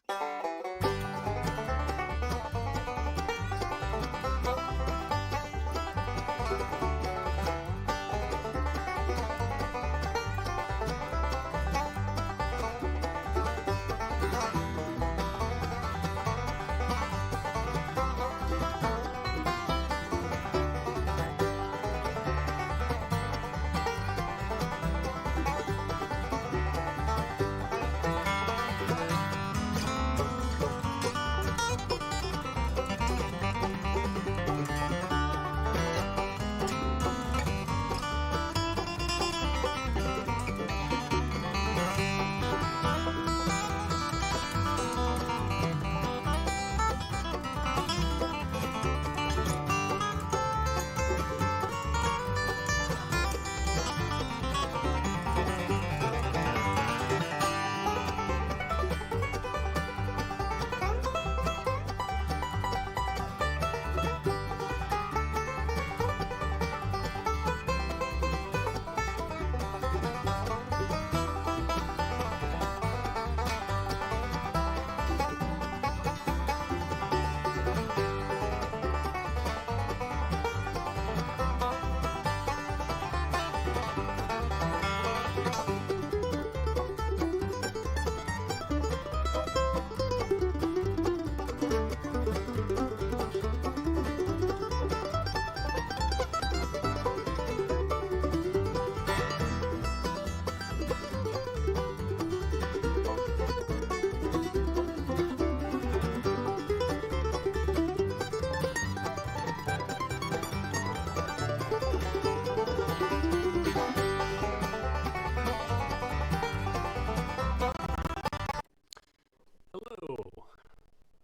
Hello,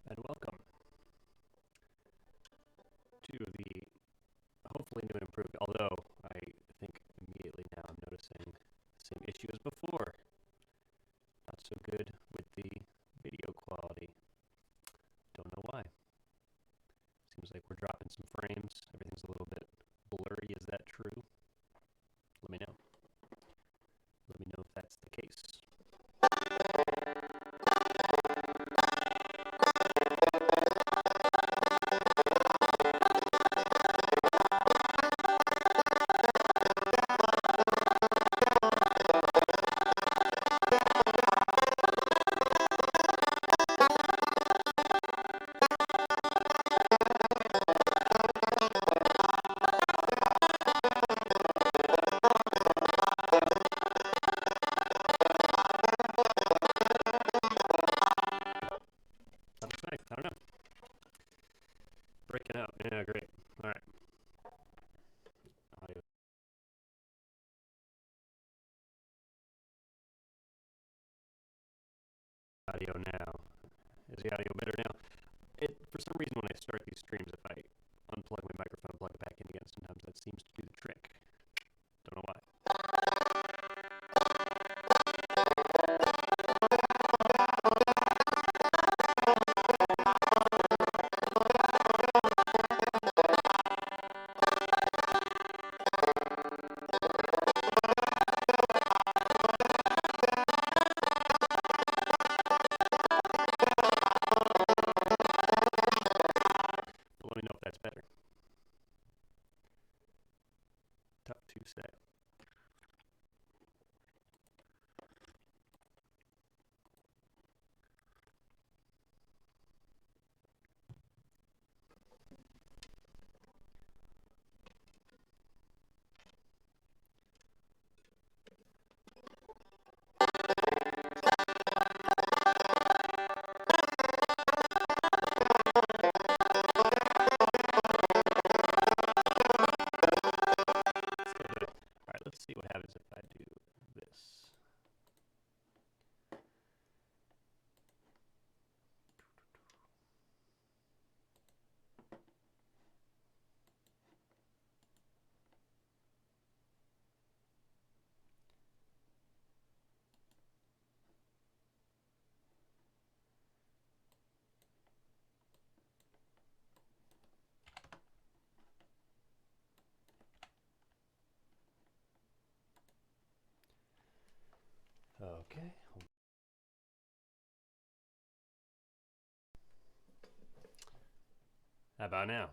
and welcome to the hopefully new and improved, although I think immediately now I'm noticing the same issue as before. Not so good with the video quality. Don't know why. Seems like we're dropping some frames. Everything's a little bit blurry. Is that true? Let me know. Let me know if that's the case. Nice. I don't know. Breaking out. Yeah, great. All right. Audio now. Is the audio better now? For some reason, when I start these streams, if I unplug my microphone, plug it back in again, sometimes that seems to do the trick. Don't know why. But let me know if that's better. Tough to say. Let's see what happens if I do this. Okay. How about now?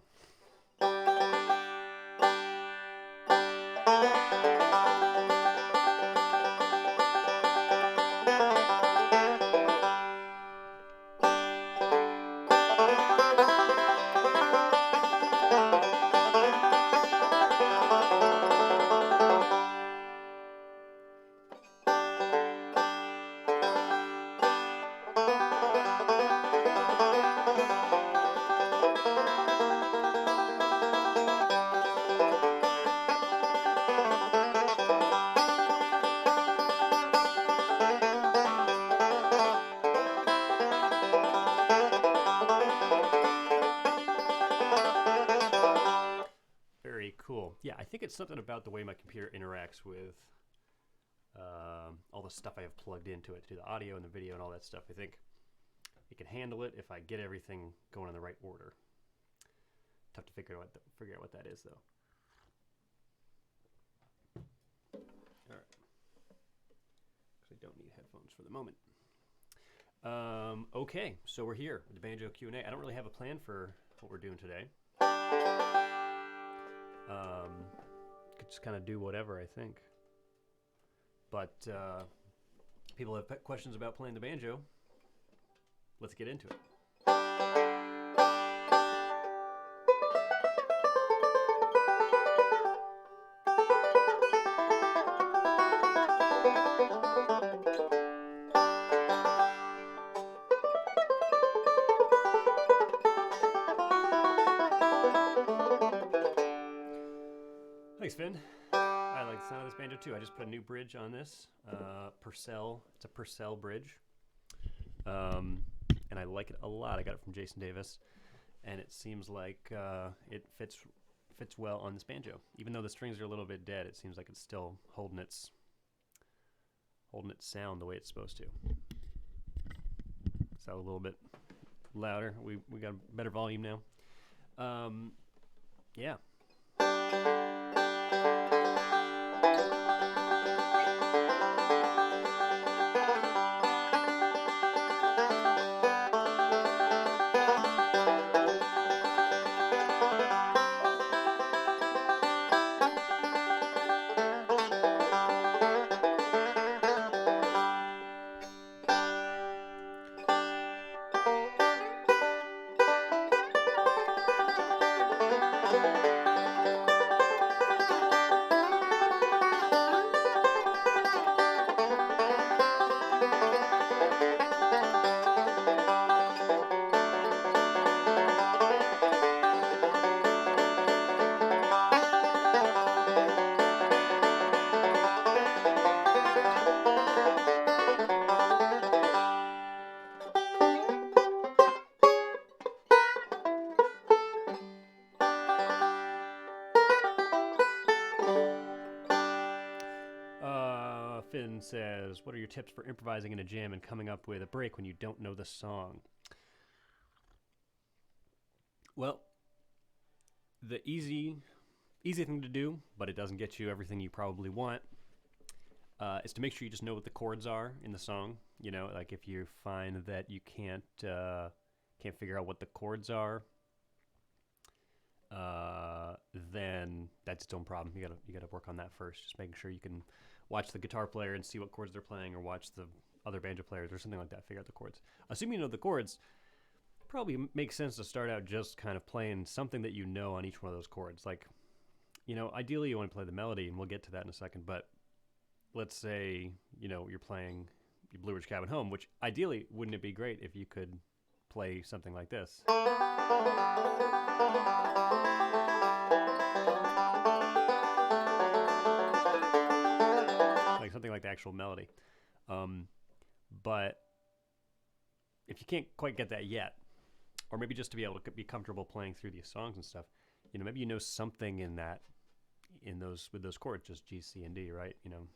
Very cool. Yeah, I think it's something about the way my computer interacts with all the stuff I have plugged into it, to the audio and the video and all that stuff. I think it can handle it if I get everything going in the right order. Tough to figure out what that is, though. All right. Because I don't need headphones for the moment. Okay, so we're here with the Banjo Q&A. I don't really have a plan for what we're doing today. Could just kind of do whatever, I think. But people have questions about playing the banjo. Let's get into it. Thanks, Finn. I like the sound of this banjo too. I just put a new bridge on this. Purcell. It's a Purcell bridge. And I like it a lot. I got it from Jason Davis. And it seems like it fits well on this banjo. Even though the strings are a little bit dead, it seems like it's still holding its sound the way it's supposed to. So a little bit louder. We got a better volume now. Yeah. Finn says, what are your tips for improvising in a jam and coming up with a break when you don't know the song? Well, the easy thing to do, but it doesn't get you everything you probably want, is to make sure you just know what the chords are in the song. You know, like if you find that you can't figure out what the chords are, then that's its own problem. You gotta work on that first. Just making sure you can watch the guitar player and see what chords they're playing, or watch the other banjo players or something like that. Figure out the chords. Assuming you know the chords, probably makes sense to start out just kind of playing something that you know on each one of those chords. Like, you know, ideally you want to play the melody, and we'll get to that in a second. But let's say, you know, you're playing Blue Ridge Cabin Home, which ideally wouldn't it be great if you could play something like this? Like something like the actual melody. But if you can't quite get that yet, or maybe just to be able to be comfortable playing through these songs and stuff, you know, maybe you know something with those chords, just G, C, and D, right? You know.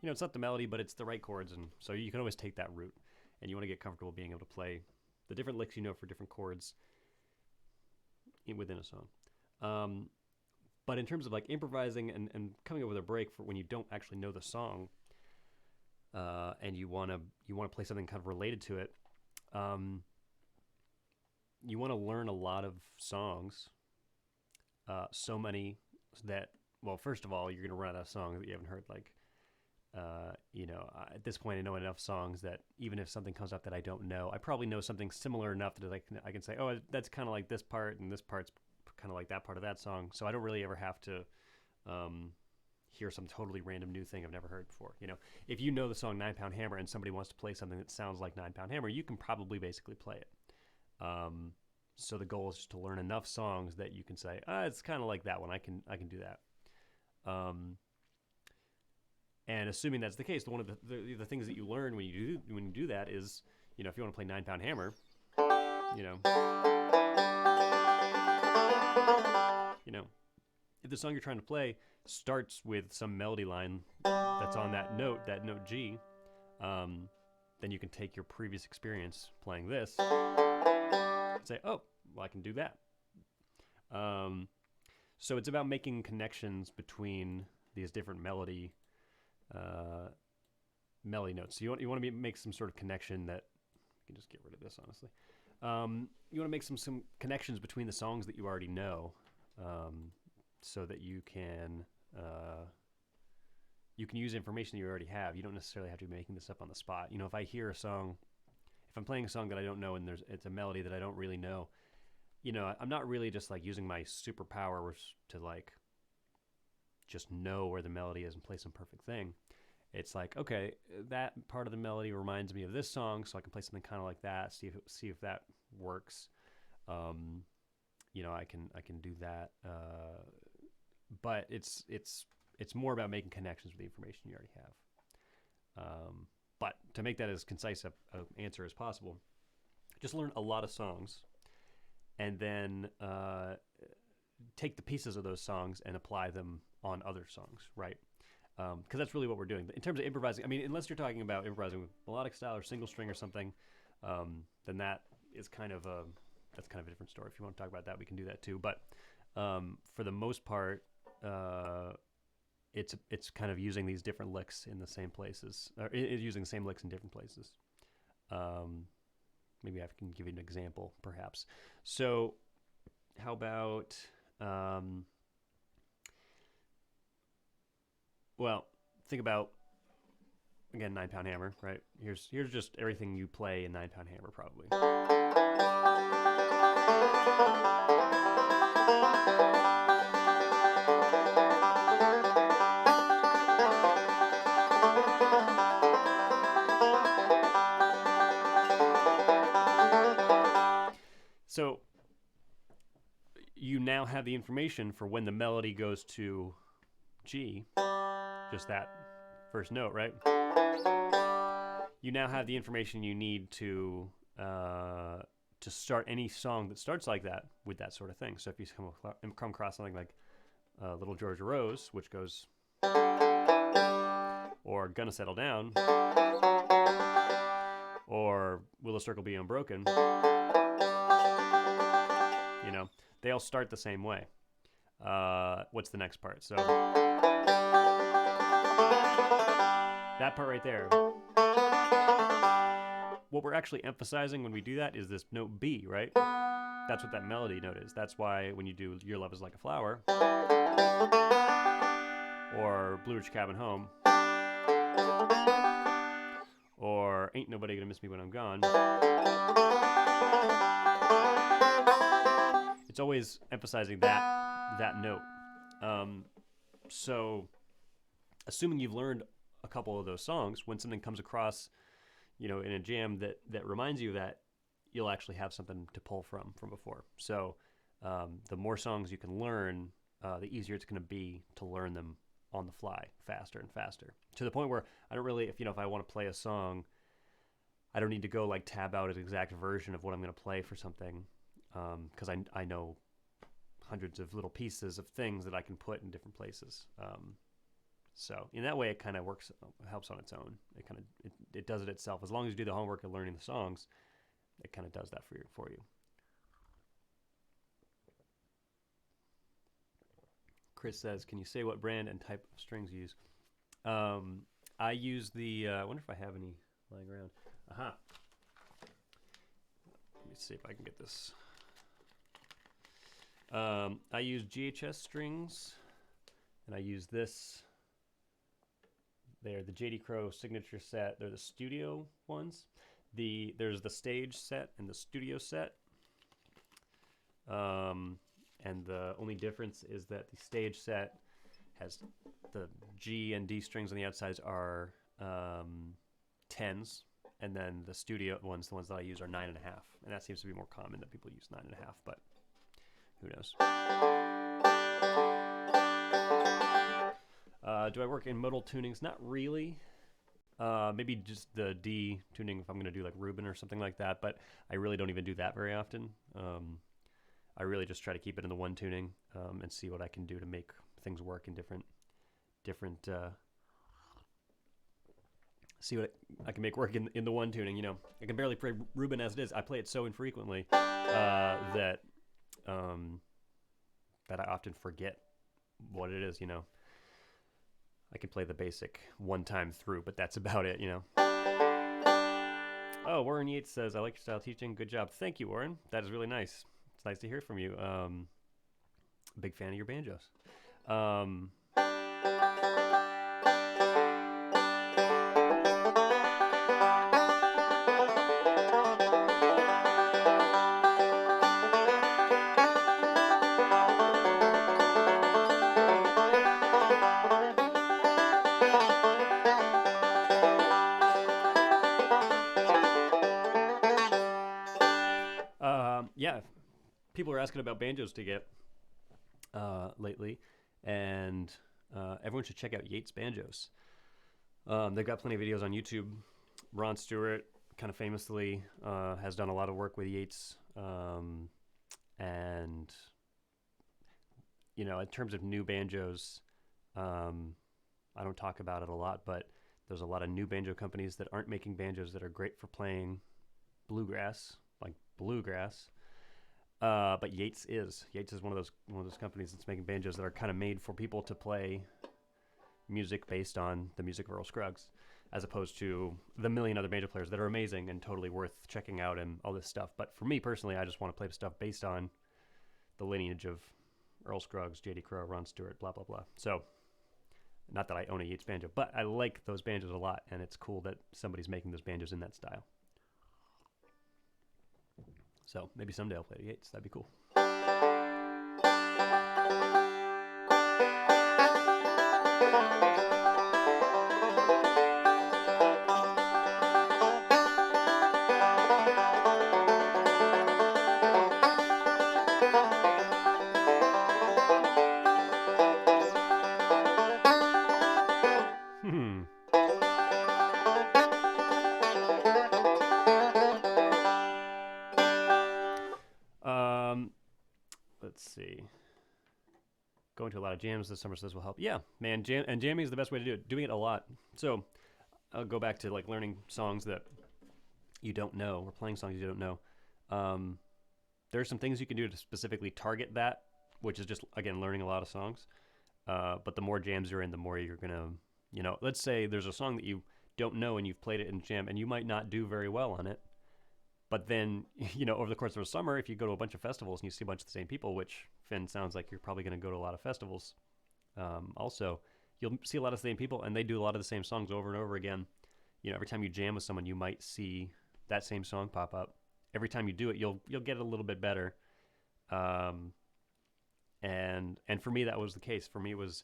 You know, it's not the melody, but it's the right chords, and so you can always take that route. And you want to get comfortable being able to play the different licks you know for different chords within a song. But in terms of like improvising and coming up with a break for when you don't actually know the song, and you want to play something kind of related to it, um, you want to learn a lot of songs, so many that, well, first of all, you're going to run out of songs that you haven't heard. Like, at this point, I know enough songs that even if something comes up that I don't know, I probably know something similar enough that I can say, oh, that's kind of like this part, and this part's kind of like that part of that song. So I don't really ever have to hear some totally random new thing I've never heard before. If you know the song 9 Pound Hammer and somebody wants to play something that sounds like 9 Pound Hammer, you can probably basically play it. So the goal is just to learn enough songs that you can say, it's kind of like that one. I can do that. And assuming that's the case, one of the things that you learn when you do that is, if you want to play 9 Pound Hammer, if the song you're trying to play starts with some melody line that's on that note G, then you can take your previous experience playing this and say, oh, well, I can do that. So it's about making connections between these different melody notes. So you want to make some sort of connection that, you can just get rid of this, honestly. You want to make some connections between the songs that you already know, so that you can use information that you already have. You don't necessarily have to be making this up on the spot. If I hear a song, if I'm playing a song that I don't know and it's a melody that I don't really know, I'm not really just like using my superpower to like just know where the melody is and play some perfect thing. It's like, okay, that part of the melody reminds me of this song, so I can play something kind of like that. See if that works. I can do that. But it's more about making connections with the information you already have. But to make that as concise a answer as possible, just learn a lot of songs, and then take the pieces of those songs and apply them on other songs, right? Because that's really what we're doing. In terms of improvising, unless you're talking about improvising with melodic style or single string or something, then that is kind of a different story. If you want to talk about that, we can do that too. But for the most part, it's kind of using these different licks in the same places, or using the same licks in different places. Maybe I can give you an example, perhaps. So, how about well, think about, again, 9 Pound Hammer, right? Here's just everything you play in 9 Pound Hammer, probably. So you now have the information for when the melody goes to G, just that first note, right? You now have the information you need to start any song that starts like that with that sort of thing. So if you come across something like Little Georgia Rose, which goes, or Gonna Settle Down, or Will a Circle Be Unbroken, they all start the same way. What's the next part? So that part right there. What we're actually emphasizing when we do that is this note B, right? That's what that melody note is. That's why when you do Your Love Is Like a Flower, or Blue Ridge Cabin Home, or Ain't Nobody Gonna Miss Me When I'm Gone, it's always emphasizing that note. So assuming you've learned a couple of those songs, when something comes across, in a jam that reminds you of that, you'll actually have something to pull from before. So the more songs you can learn, the easier it's going to be to learn them on the fly, faster and faster, to the point where I don't really, if I want to play a song, I don't need to go like tab out an exact version of what I'm going to play for something, because I know hundreds of little pieces of things that I can put in different places. So in that way, it kind of works, helps on its own. It does it itself. As long as you do the homework of learning the songs, it kind of does that for you. Chris says, can you say what brand and type of strings you use? I use the. I wonder if I have any lying around. Aha. Let me see if I can get this. I use GHS strings, and I use this. They're the JD Crow signature set. They're the studio ones. There's the stage set and the studio set. And the only difference is that the stage set has the G and D strings on the outsides are 10s, and then the studio ones, the ones that I use, are 9.5. And that seems to be more common that people use 9.5, but who knows? Do I work in modal tunings? Not really. Maybe just the D tuning if I'm going to do like Rubin or something like that, but I really don't even do that very often. I really just try to keep it in the one tuning and see what I can do to make things work in different see what I can make work in the one tuning. You know, I can barely play Rubin as it is. I play it so infrequently that I often forget what it is. You know, I can play the basic one time through, but that's about it. You know. Oh, Warren Yates says, "I like your style teaching. Good job." Thank you, Warren. That is really nice. It's nice to hear from you. Big fan of your banjos. Yeah, people are asking about banjos to get lately, and everyone should check out Yates Banjos. They've got plenty of videos on YouTube. Ron Stewart, kind of famously, has done a lot of work with Yates, and you know, in terms of new banjos, I don't talk about it a lot, but there's a lot of new banjo companies that aren't making banjos that are great for playing bluegrass, like bluegrass. But Yates is one of those companies that's making banjos that are kind of made for people to play music based on the music of Earl Scruggs, as opposed to the million other banjo players that are amazing and totally worth checking out and all this stuff. But for me personally, I just want to play stuff based on the lineage of Earl Scruggs, J.D. Crowe, Ron Stewart, blah blah blah. So, not that I own a Yates banjo, but I like those banjos a lot, and it's cool that somebody's making those banjos in that style. So maybe someday I'll play the Yates. That'd be cool. Let's see. Going to a lot of jams this summer, so this will help. Yeah, man, jamming is the best way to do it. Doing it a lot. So I'll go back to like learning songs that you don't know, or playing songs you don't know. There are some things you can do to specifically target that, which is just, again, learning a lot of songs. But the more jams you're in, the more you're gonna, you know, let's say there's a song that you don't know and you've played it in jam, and you might not do very well on it. But then, you know, over the course of a summer, if you go to a bunch of festivals and you see a bunch of the same people, which, Finn, sounds like you're probably going to go to a lot of festivals, also, you'll see a lot of the same people, and they do a lot of the same songs over and over again. You know, every time you jam with someone, you might see that same song pop up. Every time you do it, you'll get it a little bit better. And for me, that was the case. For me, it was,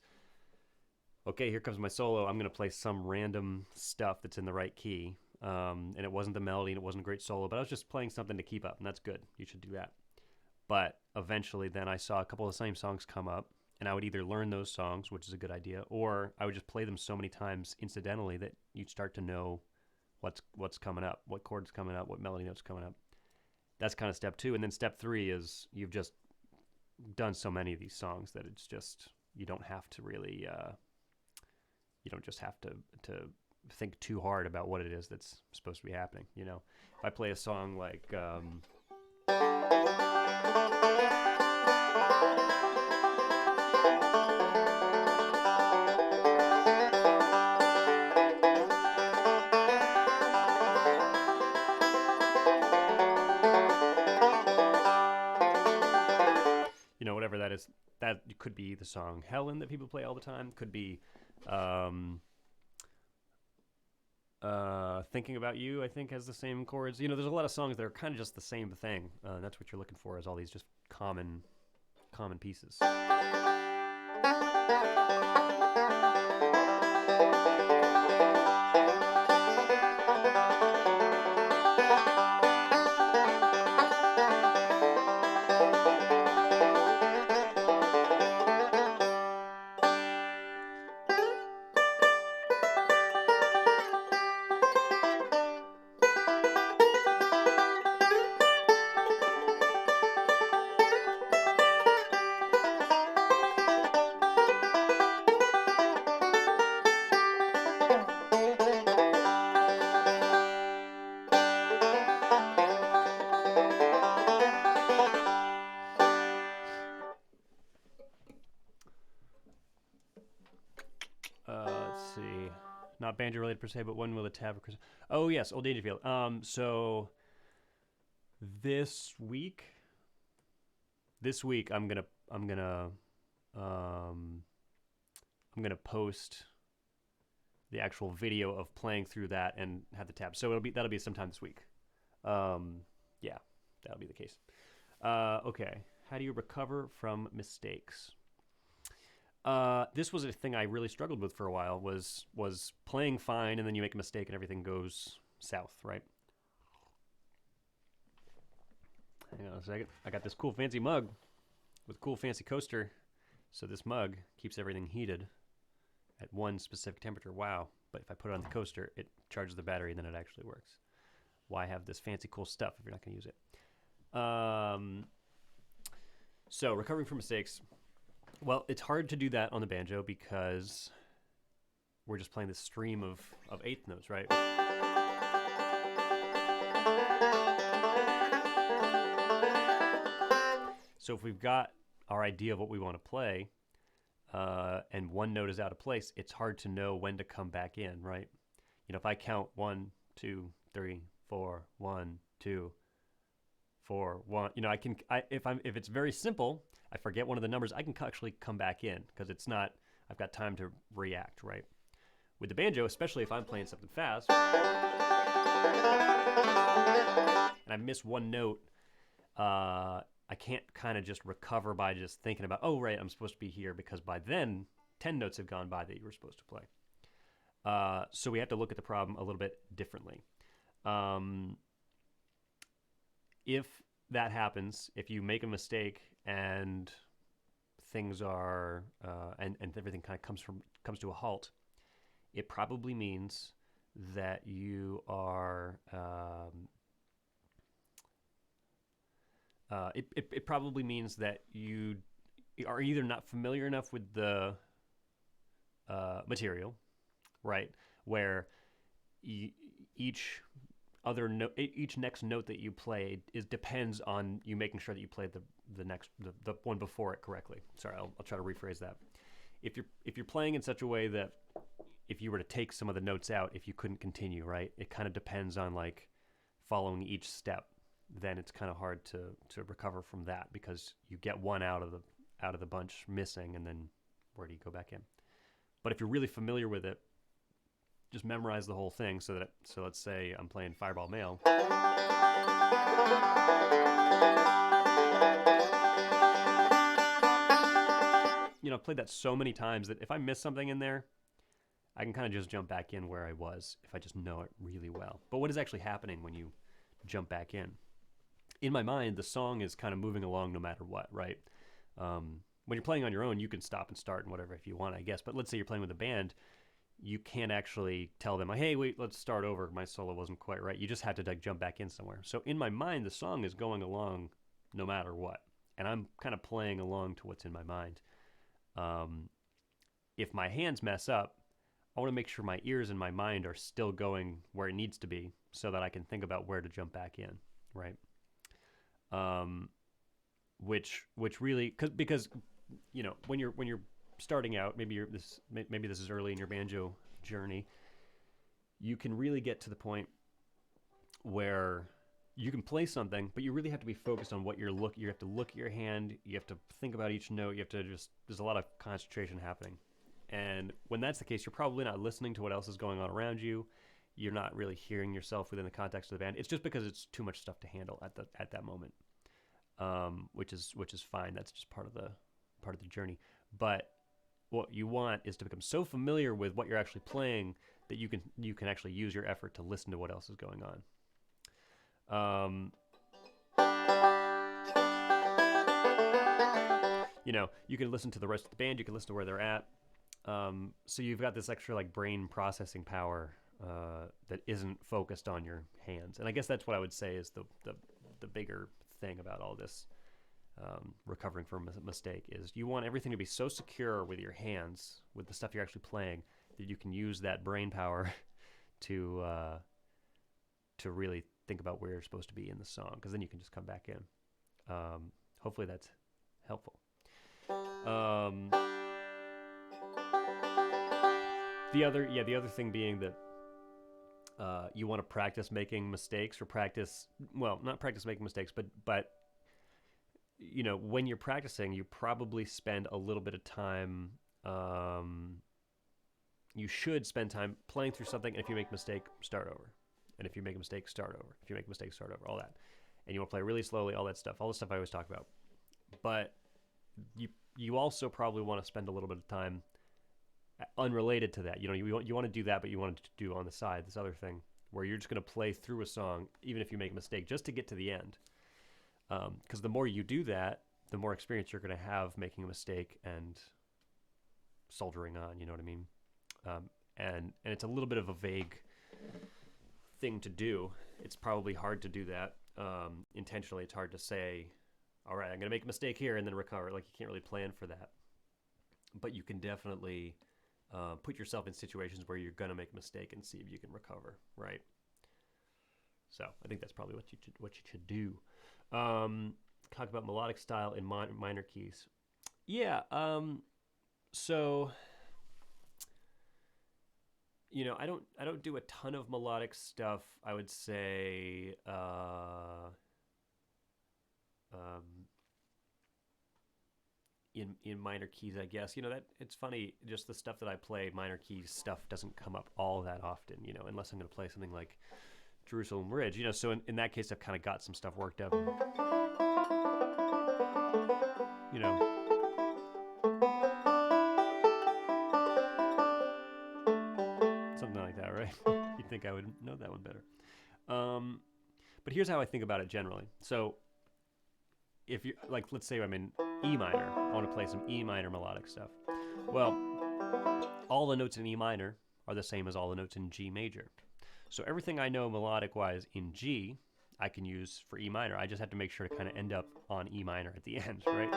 okay, here comes my solo. I'm going to play some random stuff that's in the right key. And it wasn't the melody, and it wasn't a great solo, but I was just playing something to keep up, and that's good. You should do that. But eventually then I saw a couple of the same songs come up, and I would either learn those songs, which is a good idea, or I would just play them so many times incidentally that you'd start to know what's coming up, what chord's coming up, what melody note's coming up. That's kind of step 2. And then step 3 is you've just done so many of these songs that it's just, you don't have to really, you don't just have to think too hard about what it is that's supposed to be happening. You know, if I play a song like that could be the song Helen that people play all the time. Could be um, Thinking About You, I think, has the same chords. You know, there's a lot of songs that are kind of just the same thing. That's what you're looking for, is all these just common pieces. Let's see. Not banjo related per se, but one with a tab. Oh yes, Old Dangerfield. So this week, I'm gonna post the actual video of playing through that and have the tab. So that'll be sometime this week. Yeah, that'll be the case. Okay, how do you recover from mistakes? This was a thing I really struggled with for a while. Was playing fine, and then you make a mistake, and everything goes south, right? Hang on a second. I got this cool fancy mug with a cool fancy coaster. So this mug keeps everything heated at one specific temperature. Wow. But if I put it on the coaster, it charges the battery, and then it actually works. Why have this fancy cool stuff if you're not going to use it? So recovering from mistakes. Well, it's hard to do that on the banjo because we're just playing this stream of eighth notes, right? So if we've got our idea of what we want to play, and one note is out of place, it's hard to know when to come back in, right? You know, if I count 1, 2, 3, 4, 1, 2, 4, 1, you know, if it's very simple, I forget one of the numbers, I can actually come back in because it's not, I've got time to react, right? With the banjo, especially if I'm playing something fast, and I miss one note, I can't kind of just recover by just thinking about, oh, right, I'm supposed to be here, because by then 10 notes have gone by that you were supposed to play. So we have to look at the problem a little bit differently. If that happens, if you make a mistake and things are and everything kind of comes to a halt, it probably means that you are it probably means that you are either not familiar enough with the material, right? Where each next note that you play depends on you making sure that you play the one before it correctly. Sorry, I'll try to rephrase that. If you're playing in such a way that if you were to take some of the notes out, if you couldn't continue, right? It kind of depends on like following each step. Then it's kind of hard to recover from that, because you get one out of the bunch missing, and then where do you go back in? But if you're really familiar with it, just memorize the whole thing. So let's say I'm playing Fireball Male. You know, I've played that so many times that if I miss something in there, I can kind of just jump back in where I was if I just know it really well. But what is actually happening when you jump back in? In my mind, the song is kind of moving along no matter what, right? When you're playing on your own, you can stop and start and whatever if you want, I guess. But let's say you're playing with a band, you can't actually tell them, hey, wait, let's start over. My solo wasn't quite right. You just have to like jump back in somewhere. So in my mind, the song is going along no matter what. And I'm kind of playing along to what's in my mind. If my hands mess up, I want to make sure my ears and my mind are still going where it needs to be so that I can think about where to jump back in, right? Which really, because you know, when you're starting out, maybe this is early in your banjo journey, you can really get to the point where you can play something, but you really have to be focused on what you have to look at your hand, you have to think about each note, you have to just, there's a lot of concentration happening. And when that's the case, you're probably not listening to what else is going on around you. You're not really hearing yourself within the context of the band. It's just because it's too much stuff to handle at that moment, which is fine. That's just part of the journey. But what you want is to become so familiar with what you're actually playing that you can actually use your effort to listen to what else is going on. You can listen to the rest of the band. You can listen to where they're at. So you've got this extra like brain processing power that isn't focused on your hands. And I guess that's what I would say is the bigger thing about all this recovering from a mistake is you want everything to be so secure with your hands, with the stuff you're actually playing, that you can use that brain power to really think about where you're supposed to be in the song, because then you can just come back in. Hopefully that's helpful. The other thing being that you want to practice making mistakes, or not practice making mistakes, but when you're practicing, you probably spend a little bit of time. You should spend time playing through something, and if you make a mistake, start over. And if you make a mistake, start over. If you make a mistake, start over. All that, and you want to play really slowly. All that stuff. All the stuff I always talk about. But you also probably want to spend a little bit of time unrelated to that. You want to do that, but you want to do on the side this other thing where you're just going to play through a song, even if you make a mistake, just to get to the end. Because the more you do that, the more experience you're going to have making a mistake and soldiering on. You know what I mean? And it's a little bit of a vague thing to do. It's probably hard to do that intentionally. It's hard to say, all right, I'm going to make a mistake here and then recover. Like, you can't really plan for that. But you can definitely put yourself in situations where you're going to make a mistake and see if you can recover, right? So I think that's probably what you should do. Talk about melodic style in minor keys. Yeah. So I don't do a ton of melodic stuff. I would say. In minor keys, I guess. That it's funny, just the stuff that I play, minor keys stuff doesn't come up all that often, unless I'm going to play something like Jerusalem Ridge, so in that case I've kind of got some stuff worked up, something like that, right? You'd think I would know that one better. But here's how I think about it generally. So if you like, let's say I'm in E minor, I want to play some E minor melodic stuff. Well, all the notes in E minor are the same as all the notes in G major. So everything I know melodic-wise in G, I can use for E minor. I just have to make sure to kind of end up on E minor at the end, right?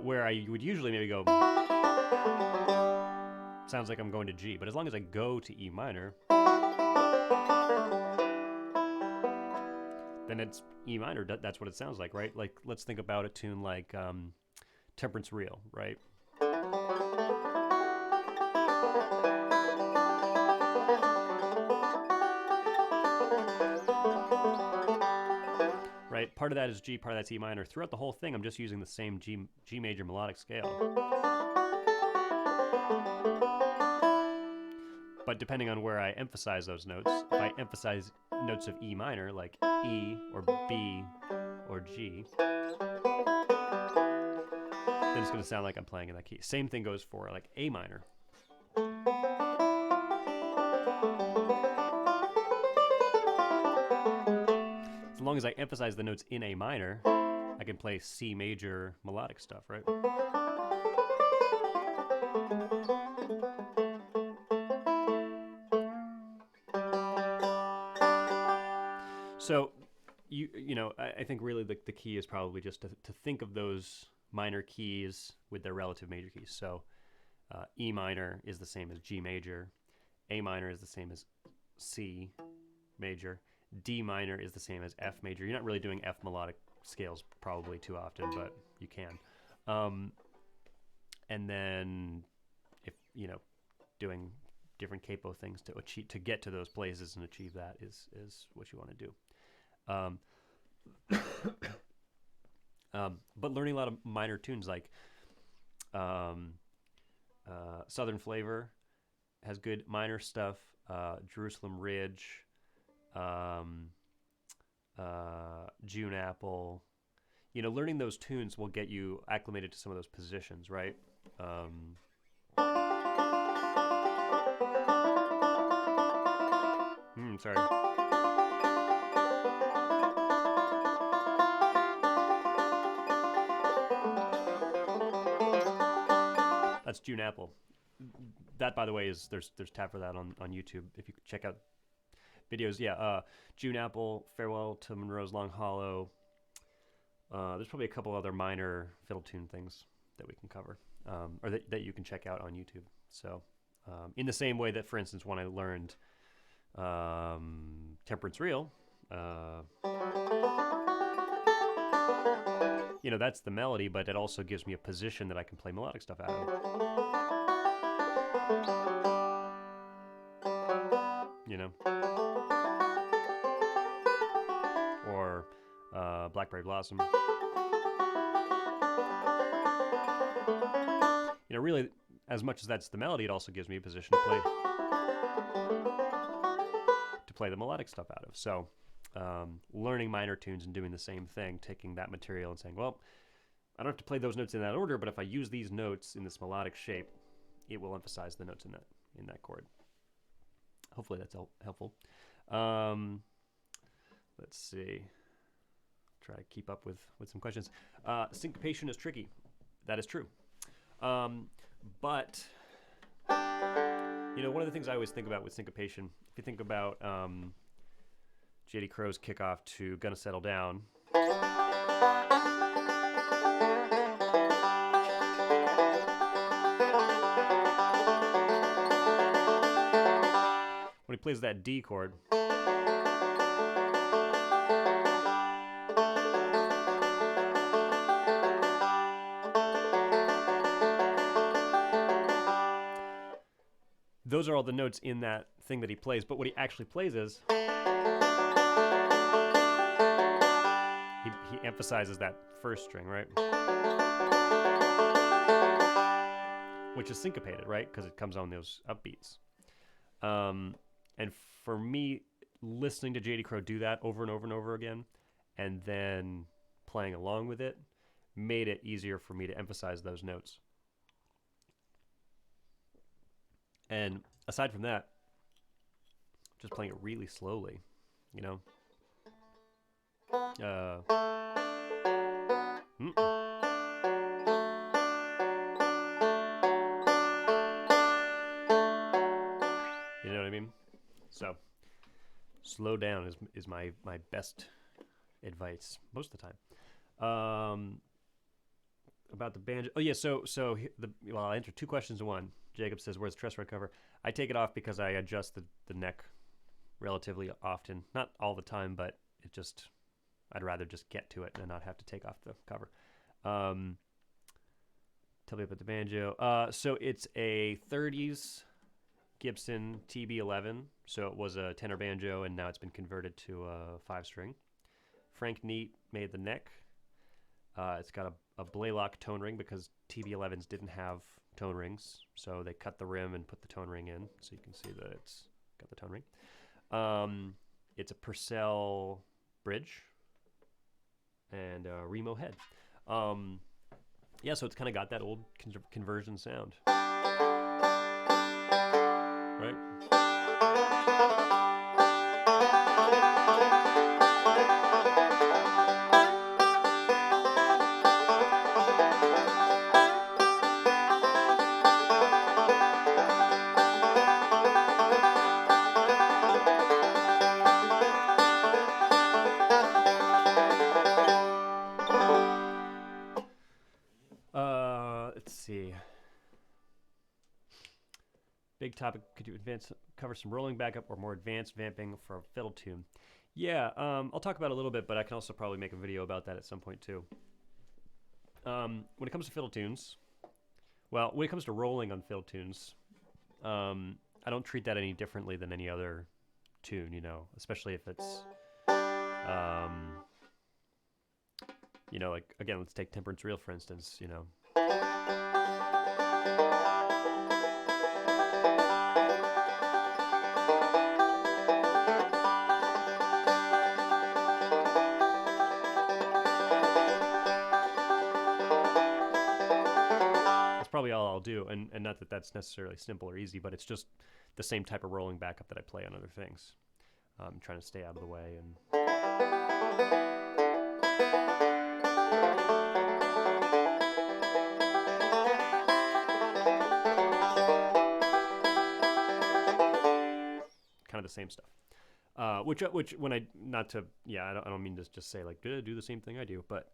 Where I would usually maybe go, sounds like I'm going to G, but as long as I go to E minor, then it's E minor. That's what it sounds like, right? Like, let's think about a tune like Temperance Reel, right? Right? Part of that is G, part of that's E minor. Throughout the whole thing, I'm just using the same G major melodic scale. But depending on where I emphasize those notes, if I emphasize notes of E minor, like E or B or G, then it's going to sound like I'm playing in that key. Same thing goes for like A minor. As long as I emphasize the notes in A minor, I can play C major melodic stuff, right? So, I think really the key is probably just to think of those minor keys with their relative major keys. So, E minor is the same as G major. A minor is the same as C major. D minor is the same as F major. You're not really doing F melodic scales probably too often, but you can. And then if doing different capo things to get to those places and achieve that is what you want to do. But learning a lot of minor tunes like Southern Flavor has good minor stuff. Jerusalem Ridge, June Apple. Learning those tunes will get you acclimated to some of those positions, right? Sorry. That's June Apple. That, by the way, is there's tab for that on YouTube if you check out videos. Yeah, June Apple, Farewell to Monroe's Long Hollow. There's probably a couple other minor fiddle tune things that we can cover, or that you can check out on YouTube. So, in the same way that, for instance, when I learned Temperance Reel, that's the melody, but it also gives me a position that I can play melodic stuff out of. Or Blackberry Blossom. Really, as much as that's the melody, it also gives me a position to play the melodic stuff out of. So, learning minor tunes and doing the same thing, taking that material and saying, well, I don't have to play those notes in that order, but if I use these notes in this melodic shape, it will emphasize the notes in that chord. Hopefully that's helpful. Let's see. Try to keep up with some questions. Syncopation is tricky. That is true. But one of the things I always think about with syncopation, if you think about J.D. Crow's kickoff to Gonna Settle Down, when he plays that D chord, those are all the notes in that thing that he plays. But what he actually plays is he emphasizes that first string, right? Which is syncopated, right? Because it comes on those upbeats. And for me, listening to J.D. Crow do that over and over and over again, and then playing along with it, made it easier for me to emphasize those notes. And aside from that, just playing it really slowly, You know what I mean? So, slow down is my best advice most of the time. About the banjo. Oh yeah, so I'll answer two questions in one. Jacob says, "Where's the truss rod cover?" I take it off because I adjust the neck relatively often, not all the time, but I'd rather just get to it and not have to take off the cover. Tell me about the banjo. So it's a 30s Gibson TB11. So it was a tenor banjo, and now it's been converted to a 5-string. Frank Neat made the neck. It's got a Blaylock tone ring because TB11s didn't have tone rings, so they cut the rim and put the tone ring in, so you can see that it's got the tone ring. It's a Purcell bridge and a Remo head. Yeah, so it's kind of got that old conversion sound, right? Let's see. Big topic. Could you cover some rolling backup or more advanced vamping for a fiddle tune? Yeah, I'll talk about it a little bit, but I can also probably make a video about that at some point too. When it comes to fiddle tunes, well, when it comes to rolling on fiddle tunes, I don't treat that any differently than any other tune, especially if it's, um, like, again, let's take Temperance Reel, for instance. That's probably all I'll do, and not that that's necessarily simple or easy, but it's just the same type of rolling backup that I play on other things. I'm trying to stay out of the way and kind of the same stuff. Which when I not to I don't mean to just say like do the same thing I do, but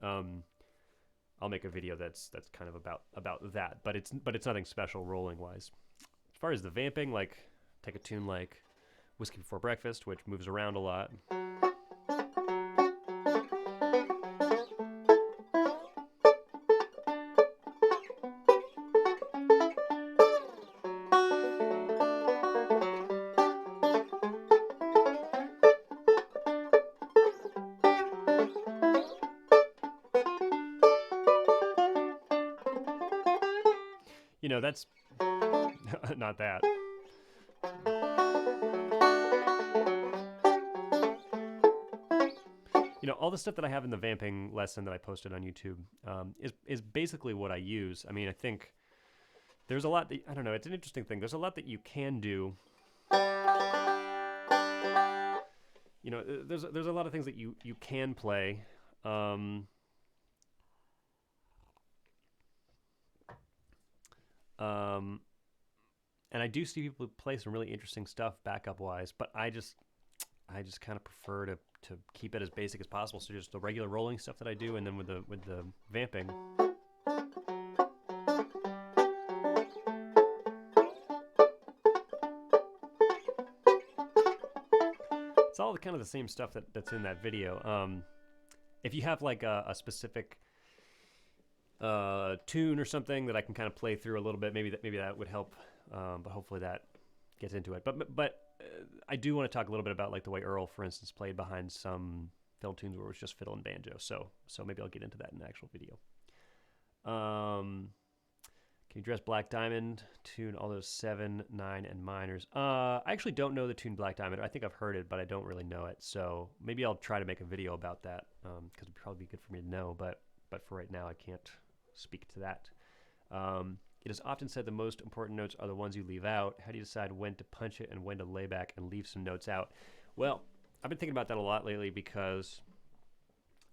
I'll make a video that's kind of about that. But it's nothing special rolling wise. As far as the vamping, like take a tune like Whiskey Before Breakfast, which moves around a lot. That's not that. All the stuff that I have in the vamping lesson that I posted on YouTube is basically what I use. I mean, I think there's a lot that, I don't know, it's an interesting thing. There's a lot that you can do. There's a lot of things that you can play. And I do see people play some really interesting stuff backup wise, but I just kind of prefer to keep it as basic as possible. So just the regular rolling stuff that I do, and then with the vamping. It's all kind of the same stuff that's in that video. If you have like a specific tune or something that I can kind of play through a little bit, maybe that would help. But hopefully that gets into it. But I do want to talk a little bit about like the way Earl, for instance, played behind some fiddle tunes where it was just fiddle and banjo. So maybe I'll get into that in the actual video. Can you address Black Diamond? Tune all those 7, 9, and minors. I actually don't know the tune Black Diamond. I think I've heard it, but I don't really know it. So maybe I'll try to make a video about that because it'd probably be good for me to know. But for right now, I can't speak to that. It is often said the most important notes are the ones you leave out. How do you decide when to punch it and when to lay back and leave some notes out? Well, I've been thinking about that a lot lately because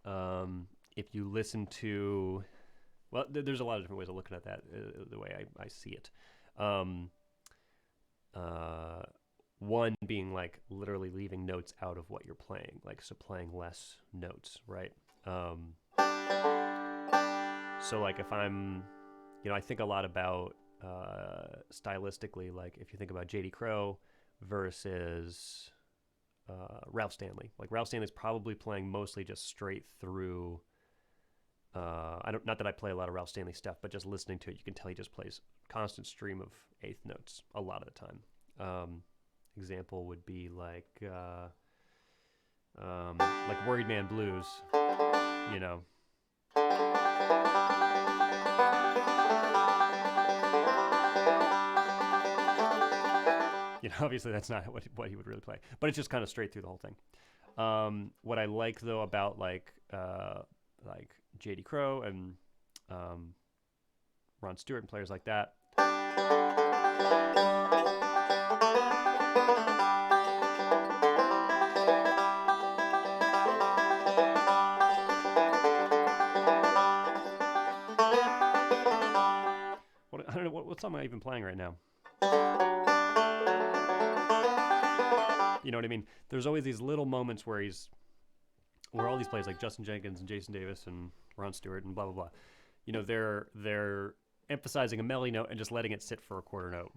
if you listen to... Well, there's a lot of different ways of looking at that, the way I see it. One being like literally leaving notes out of what you're playing, like so playing less notes, right? So like if I'm... I think a lot about stylistically, like if you think about J.D. Crowe versus Ralph Stanley. Like Ralph Stanley's probably playing mostly just straight through. Not that I play a lot of Ralph Stanley stuff, but just listening to it, you can tell he just plays constant stream of eighth notes a lot of the time. Example would be like Worried Man Blues, Obviously that's not what he would really play, but it's just kind of straight through the whole thing. What I like though about like J.D. Crowe and Ron Stewart and players like that. I don't know what song am I even playing right now. You know what I mean? There's always these little moments where all these players like Justin Jenkins and Jason Davis and Ron Stewart and blah blah blah, they're emphasizing a melody note and just letting it sit for a quarter note.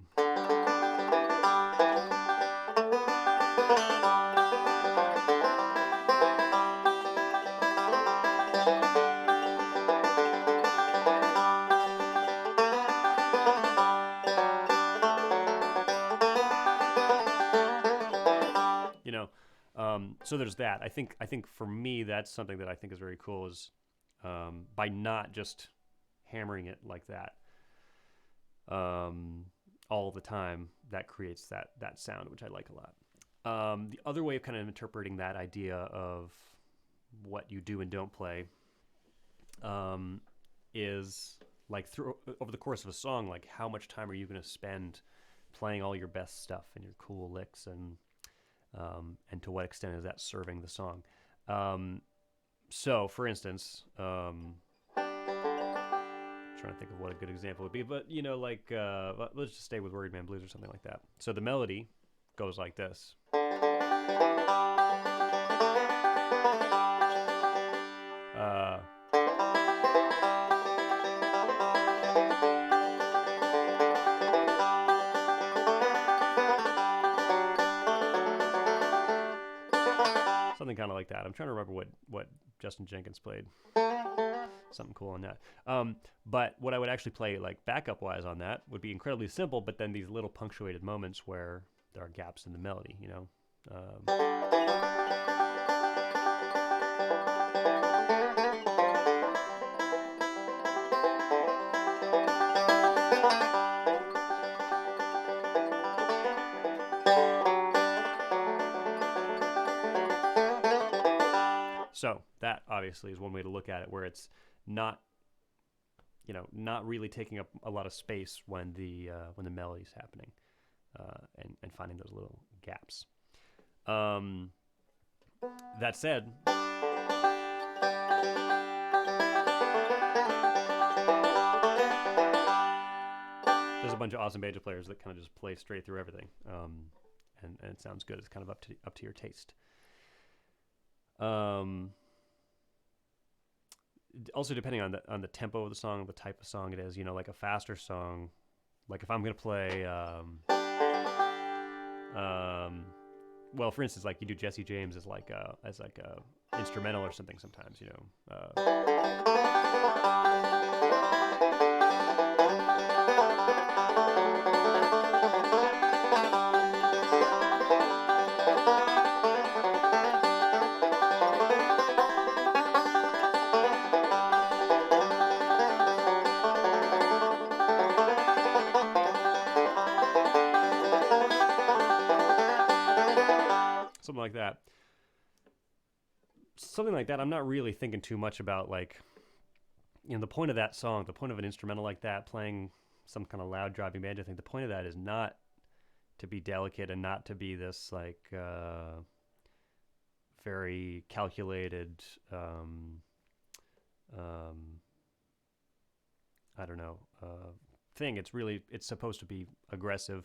so there's that. I think for me that's something that I think is very cool is by not just hammering it like that all the time, that creates that sound, which I like a lot. The other way of kind of interpreting that idea of what you do and don't play is like through over the course of a song, like how much time are you going to spend playing all your best stuff and your cool licks, and to what extent is that serving the song? So, for instance, trying to think of what a good example would be, but like let's just stay with Worried Man Blues or something like that. So the melody goes like this. Uh, Something kind of like that. I'm trying to remember what Justin Jenkins played. Something cool on that. But what I would actually play like backup wise on that would be incredibly simple, but then these little punctuated moments where there are gaps in the melody, So that obviously is one way to look at it, where it's not, not really taking up a lot of space when the melody's happening, and finding those little gaps. Um, that said, there's a bunch of awesome banjo players that kind of just play straight through everything, and it sounds good. It's kind of up to your taste. Also, depending on the tempo of the song, the type of song it is, like a faster song, like if I'm gonna play, well, for instance, like you do Jesse James as like a instrumental or something sometimes, something like that. Something like that, I'm not really thinking too much about, like, the point of that song, the point of an instrumental like that, playing some kind of loud driving banjo thing, the point of that is not to be delicate and not to be this, like, very calculated, I don't know, thing. It's supposed to be aggressive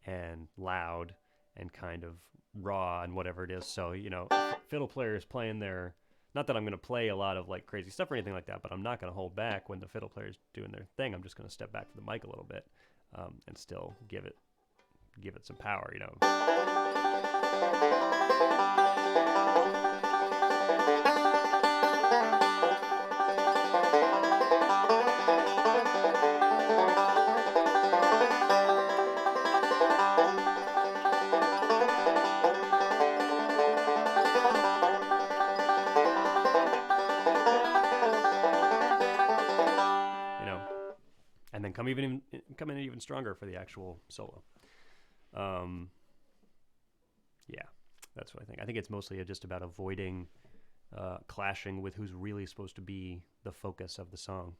and loud and kind of raw and whatever it is. So, fiddle players playing their, not that I'm going to play a lot of like crazy stuff or anything like that, but I'm not going to hold back when the fiddle player's doing their thing. I'm just going to step back from the mic a little bit, and still give it some power, and then come in even stronger for the actual solo. Yeah, that's what I think. I think it's mostly just about avoiding clashing with who's really supposed to be the focus of the song,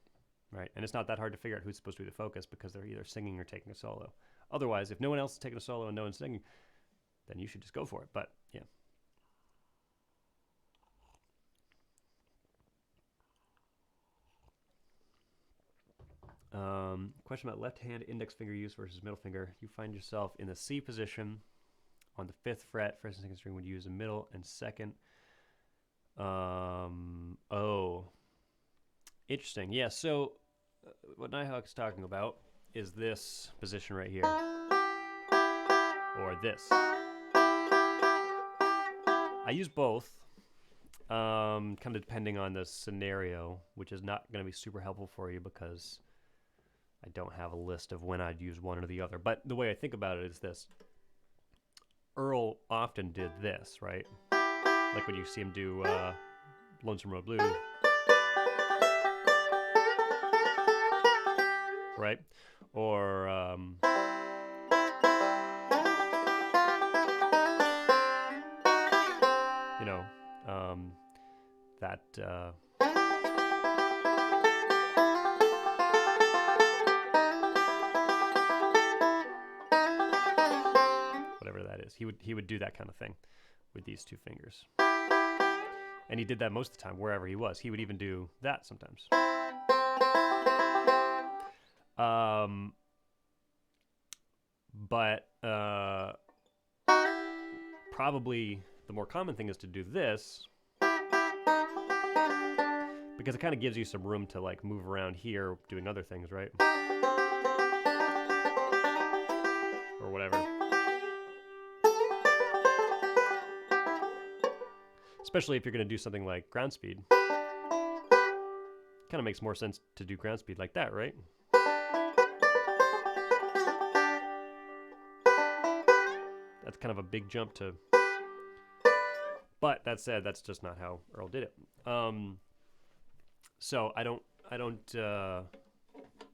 right? And it's not that hard to figure out who's supposed to be the focus because they're either singing or taking a solo. Otherwise, if no one else is taking a solo and no one's singing, then you should just go for it. But yeah. Question about left hand index finger use versus middle finger. You find yourself in the C position on the 5th fret. First and second string would use the middle and second. Oh, interesting. Yeah, so what Nighthawk's talking about is this position right here, or this. I use both, kind of depending on the scenario, which is not going to be super helpful for you because I don't have a list of when I'd use one or the other. But the way I think about it is this. Earl often did this, right? like when you see him do Lonesome Road Blues, right? Or you know, that whatever that is. He would do that kind of thing with these two fingers. And he did that most of the time wherever he was. He would even do that sometimes. But probably the more common thing is to do this, because it kind of gives you some room to like move around here doing other things, right? Or whatever. Especially if you're going to do something like ground speed. Kind of makes more sense to do ground speed like that, right? That's kind of a big jump to... But that said, that's just not how Earl did it. So I don't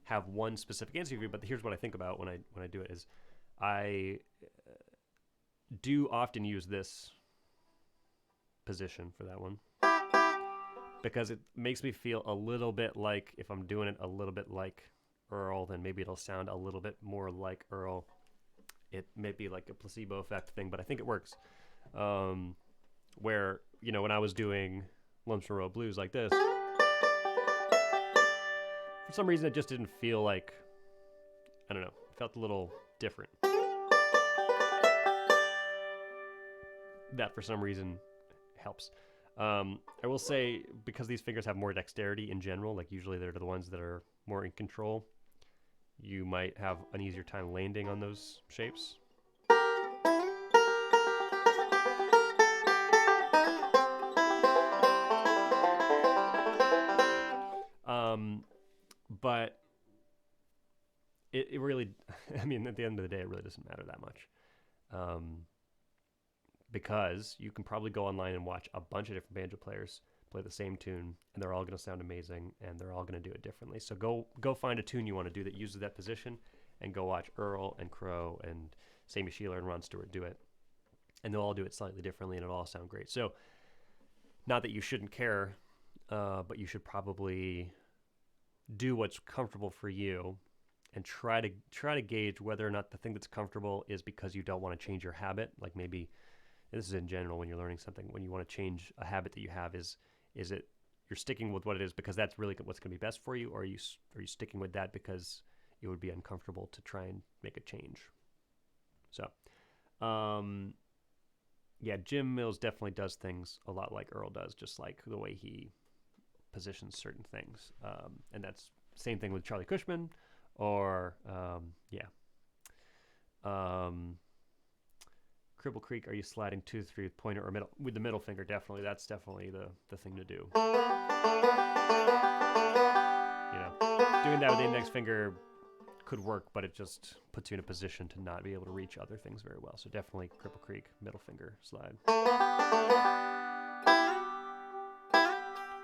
have one specific answer for you, but here's what I think about when I do it is I do often use this position for that one because it makes me feel a little bit like, if I'm doing it a little bit like Earl, then maybe it'll sound a little bit more like Earl. It may be like a placebo effect thing, but I think it works. Where, you know, when I was doing Lonesome Road Blues like this, for some reason it just didn't feel like, I don't know, it felt a little different. That for some reason helps. I will say, because these fingers have more dexterity in general, like usually they're the ones that are more in control, you might have an easier time landing on those shapes. But it really, I mean, at the end of the day, it really doesn't matter that much. Because you can probably go online and watch a bunch of different banjo players play the same tune, and they're all going to sound amazing, and they're all going to do it differently. So go find a tune you want to do that uses that position, and go watch Earl and Crow and Sammy Sheeler and Ron Stewart do it. And they'll all do it slightly differently, and it'll all sound great. So not that you shouldn't care, but you should probably do what's comfortable for you, and try to gauge whether or not the thing that's comfortable is because you don't want to change your habit. Like maybe, this is in general when you're learning something, when you want to change a habit that you have, is it you're sticking with what it is because that's really what's going to be best for you, or are you sticking with that because it would be uncomfortable to try and make a change? So, yeah, Jim Mills definitely does things a lot like Earl does, just like the way he positions certain things. And that's same thing with Charlie Cushman, or Cripple Creek, are you sliding 2, 3 with pointer or middle? With the middle finger, definitely. That's definitely the thing to do. You know, doing that with the index finger could work, but it just puts you in a position to not be able to reach other things very well. So definitely Cripple Creek, middle finger slide.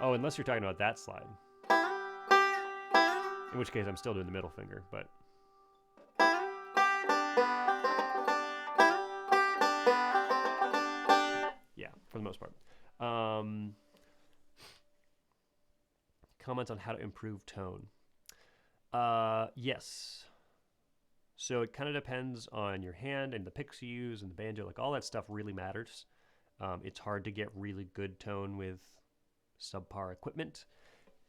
Oh, unless you're talking about that slide. In which case I'm still doing the middle finger, but... yeah, for the most part. Comments on how to improve tone. Yes. So it kind of depends on your hand and the picks you use and the banjo. Like all that stuff really matters. It's hard to get really good tone with subpar equipment.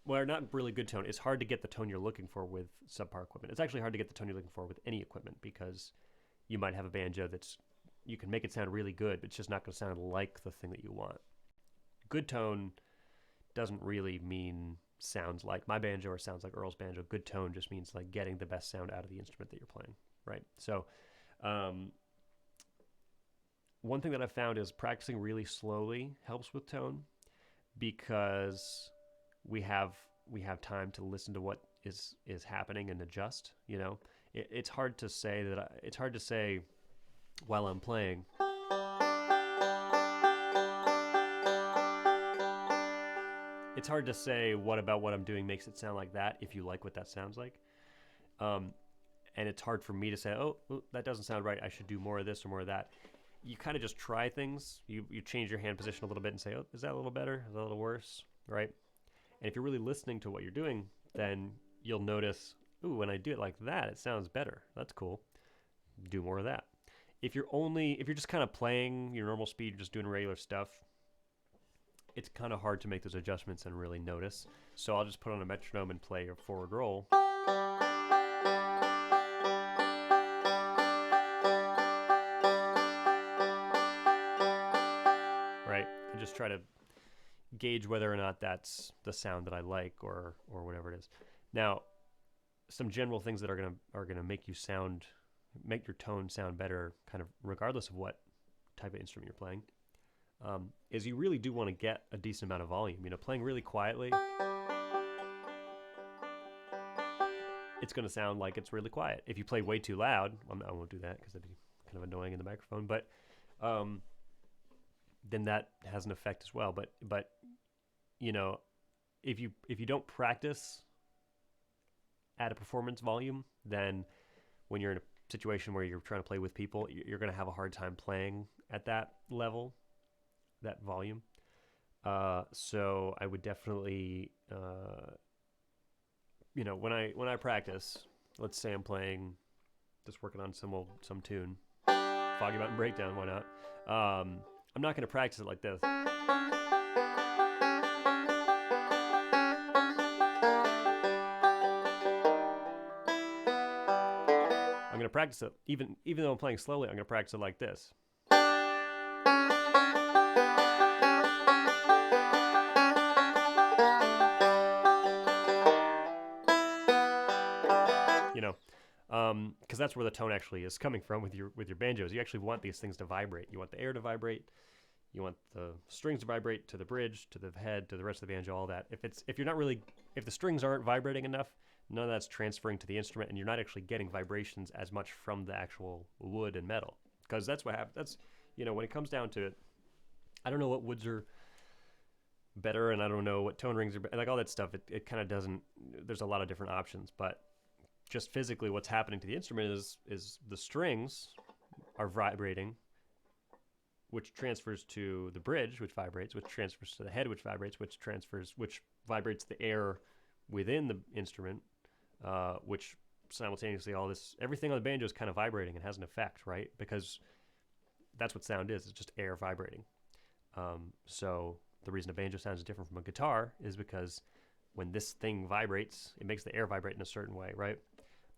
Well, not really good tone. It's hard to get the tone you're looking for with subpar equipment. It's actually hard to get the tone you're looking for with any equipment, because you might have a banjo that's, you can make it sound really good, but it's just not going to sound like the thing that you want. Good tone doesn't really mean sounds like my banjo or sounds like Earl's banjo. Good tone just means like getting the best sound out of the instrument that you're playing, right? So one thing that I've found is practicing really slowly helps with tone, because we have time to listen to what is happening and adjust. You know, it's hard to say that it's hard to say while I'm playing, it's hard to say what about what I'm doing makes it sound like that if you like what that sounds like. And it's hard for me to say, oh, that doesn't sound right. I should do more of this or more of that. You kind of just try things. You change your hand position a little bit and say, oh, is that a little better? Is that a little worse? Right? And if you're really listening to what you're doing, then you'll notice, ooh, when I do it like that, it sounds better. That's cool. Do more of that. If you're just kind of playing your normal speed, just doing regular stuff, it's kind of hard to make those adjustments and really notice. So I'll just put on a metronome and play a forward roll. Right? And just try to gauge whether or not that's the sound that I like or whatever it is. Now, some general things that are gonna make your tone sound better, kind of regardless of what type of instrument you're playing, is you really do want to get a decent amount of volume. Playing really quietly, it's going to sound like it's really quiet. If you play way too loud, I won't do that because that'd be kind of annoying in the microphone, but then that has an effect as well. But if you don't practice at a performance volume, then when you're in a situation where you're trying to play with people, you're going to have a hard time playing at that level, that volume. So I would definitely, when I practice, let's say I'm playing, just working on some tune, Foggy Mountain Breakdown, why not? I'm not going to practice it like this. I'm going to practice it, even though I'm playing slowly, I'm going to practice it like this. Because that's where the tone actually is coming from with your banjos. You actually want these things to vibrate. You want the air to vibrate. You want the strings to vibrate to the bridge, to the head, to the rest of the banjo, all that. If the strings aren't vibrating enough, none of that's transferring to the instrument, and you're not actually getting vibrations as much from the actual wood and metal. Because that's what happens. That's, when it comes down to it, I don't know what woods are better, and I don't know what tone rings are better. Like all that stuff, it kind of doesn't, there's a lot of different options, but just physically what's happening to the instrument is the strings are vibrating, which transfers to the bridge, which vibrates, which transfers to the head, which vibrates, which vibrates the air within the instrument, which simultaneously everything on the banjo is kind of vibrating and has an effect, right? Because that's what sound is. It's just air vibrating. So the reason a banjo sounds different from a guitar is because when this thing vibrates, it makes the air vibrate in a certain way, right?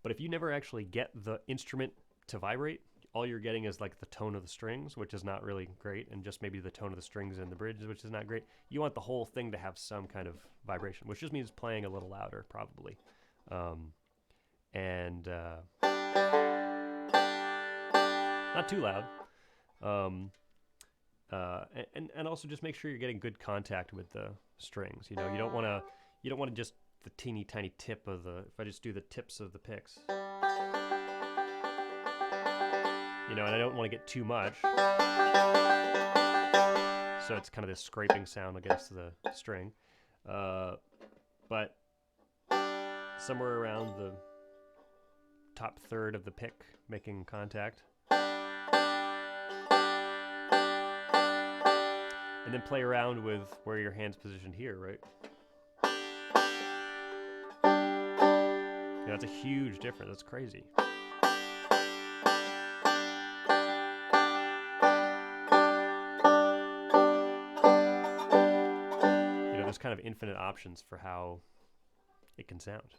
But if you never actually get the instrument to vibrate, all you're getting is like the tone of the strings, which is not really great, and just maybe the tone of the strings in the bridge, which is not great. You want the whole thing to have some kind of vibration, which just means playing a little louder, probably. Not too loud. And also just make sure you're getting good contact with the strings. You don't want to just the teeny tiny tip of if I just do the tips of the picks, and I don't want to get too much, so it's kind of this scraping sound against the string, but somewhere around the top third of the pick making contact, and then play around with where your hand's positioned here, right? That's a huge difference. That's crazy. There's kind of infinite options for how it can sound.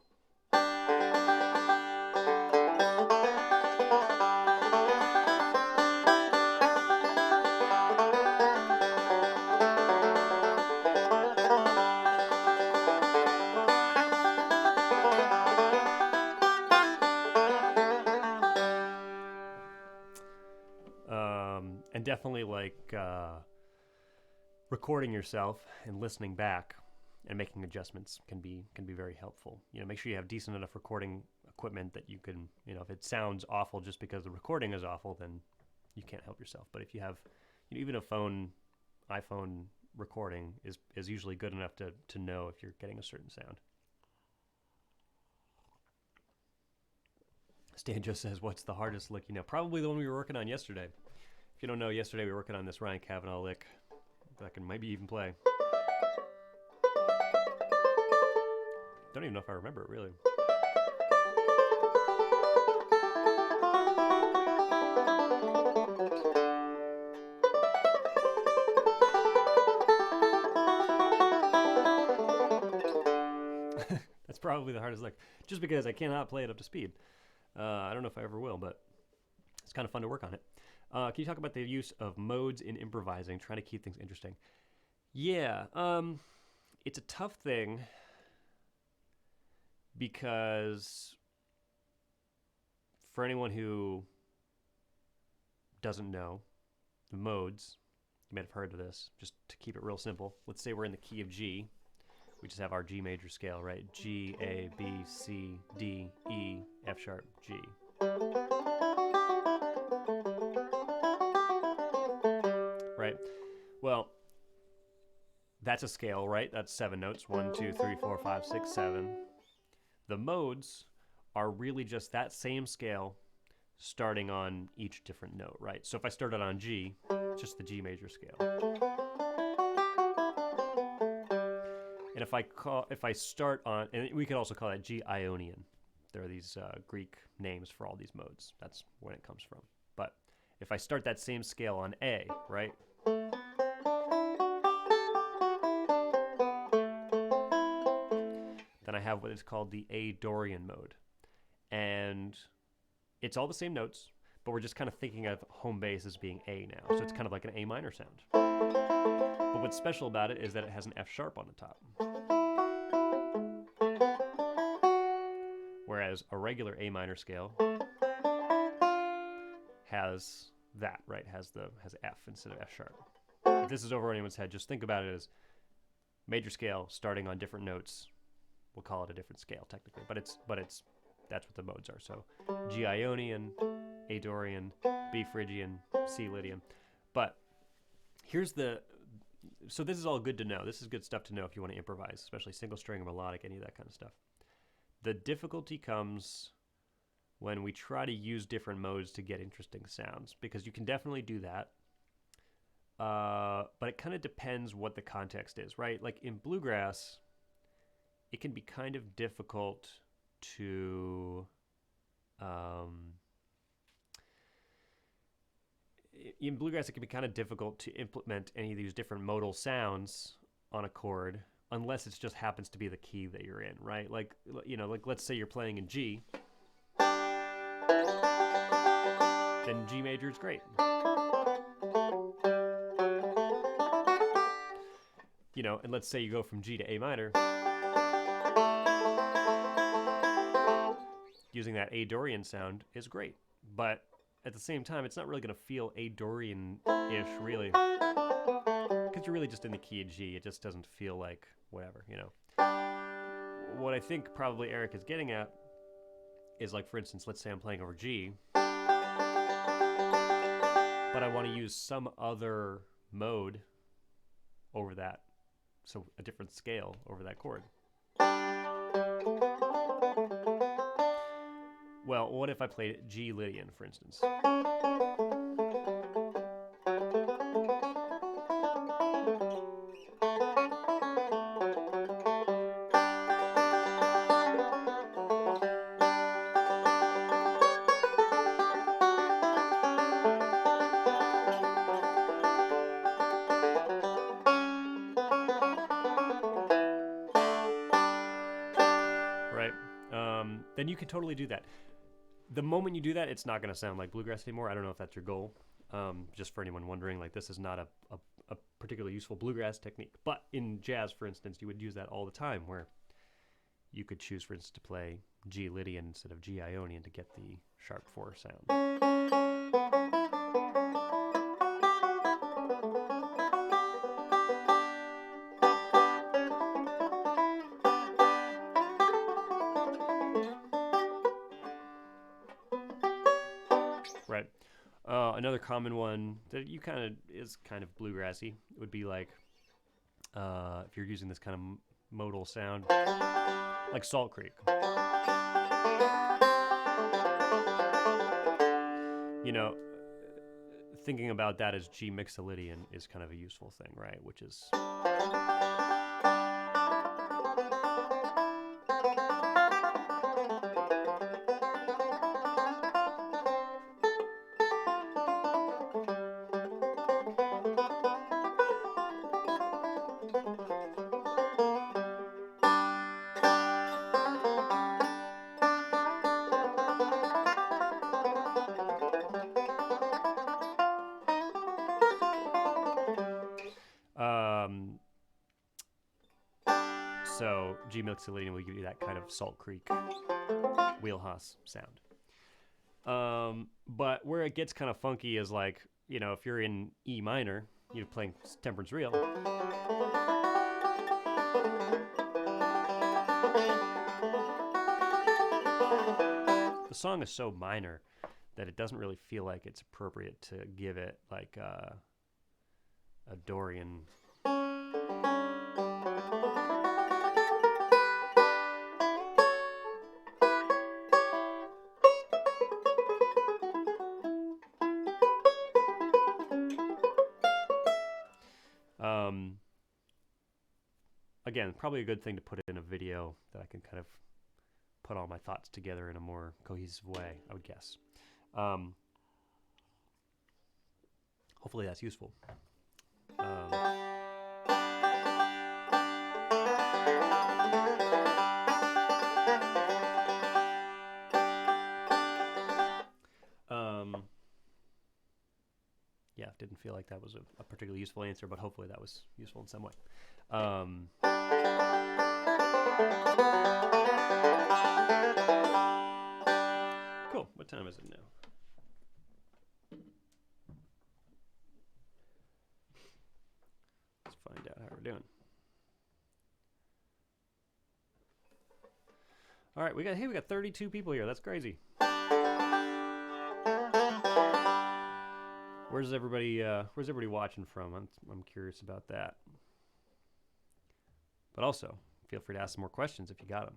And definitely recording yourself and listening back and making adjustments can be very helpful. Make sure you have decent enough recording equipment that you can, if it sounds awful just because the recording is awful, then you can't help yourself. But if you have, even a iPhone recording is usually good enough to know if you're getting a certain sound. Stan just says, what's the hardest lick you know? Probably the one we were working on yesterday. If you don't know, yesterday we were working on this Ryan Kavanaugh lick that I can maybe even play. Don't even know if I remember it, really. That's probably the hardest lick, just because I cannot play it up to speed. I don't know if I ever will, but it's kind of fun to work on it. Can you talk about the use of modes in improvising, trying to keep things interesting? Yeah, it's a tough thing because for anyone who doesn't know, the modes, you might have heard of this, just to keep it real simple. Let's say we're in the key of G. We just have our G major scale, right? G, A, B, C, D, E, F sharp, G. Right? Well, that's a scale, right? That's 7 notes. 1, 2, 3, 4, 5, 6, 7. The modes are really just that same scale starting on each different note, right? So if I started on G, it's just the G major scale. And if I start on, and we could also call that G Ionian. There are these Greek names for all these modes. That's where it comes from. But if I start that same scale on A, right? Then I have what is called the A Dorian mode. And it's all the same notes, but we're just kind of thinking of home bass as being A now. So it's kind of like an A minor sound. But what's special about it is that it has an F sharp on the top. Whereas a regular A minor scale has that, right? Has F instead of F sharp. If this is over anyone's head, just think about it as major scale starting on different notes. We'll call it a different scale technically, but it's that's what the modes are. So G Ionian, A Dorian, B Phrygian, C Lydian. But here's so this is all good to know. This is good stuff to know if you want to improvise, especially single string or melodic, any of that kind of stuff. The difficulty comes when we try to use different modes to get interesting sounds, because you can definitely do that. But it kind of depends what the context is, right? Like in bluegrass, it can be kind of difficult to in bluegrass, it can be kind of difficult to implement any of these different modal sounds on a chord unless it just happens to be the key that you're in, right? Like, you know, like let's say you're playing in G, then G major is great. You know, and let's say you go from G to A minor. Using that A Dorian sound is great, but at the same time, it's not really going to feel A Dorian-ish, really, because you're really just in the key of G. It just doesn't feel like whatever, you know. What I think probably Eric is getting at is, like, for instance, let's say I'm playing over G, but I want to use some other mode over that, so a different scale over that chord. Well, what if I played G Lydian, for instance? Right? Then you can totally do that. The moment you do that, it's not going to sound like bluegrass anymore. I don't know if that's your goal. Just for anyone wondering, like, this is not a particularly useful bluegrass technique. But in jazz, for instance, you would use that all the time, where you could choose, for instance, to play G Lydian instead of G Ionian to get the sharp 4 sound. Right. Another common one that is kind of bluegrassy would be like if you're using this kind of modal sound, like Salt Creek. You know, thinking about that as G Mixolydian is kind of a useful thing, right? Which is... So G Mixolydian will give you that kind of Salt Creek wheelhouse sound. But where it gets kind of funky is like, you know, if you're in E minor, you're playing Temperance Real. The song is so minor that it doesn't really feel like it's appropriate to give it like a Dorian. Again, probably a good thing to put in a video that I can kind of put all my thoughts together in a more cohesive way, I would guess. Hopefully that's useful. Yeah, didn't feel like that was a particularly useful answer, but hopefully that was useful in some way. Cool. What time is it now? Let's find out how we're doing. All right, we got 32 people here. That's crazy. Where's everybody watching from? I'm curious about that. But also, feel free to ask some more questions if you got them.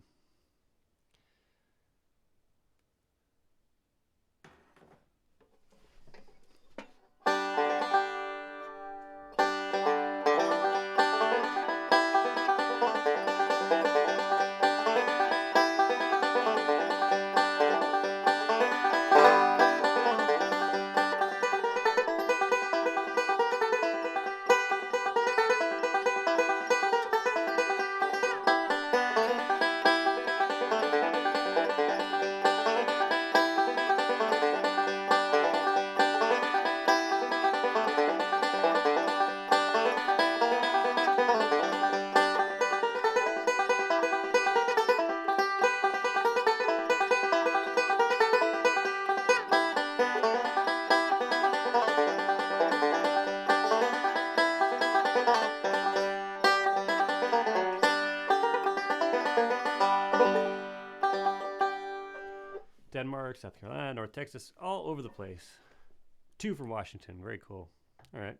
Denmark, South Carolina, North Texas, all over the place. 2 from Washington. Very cool. All right.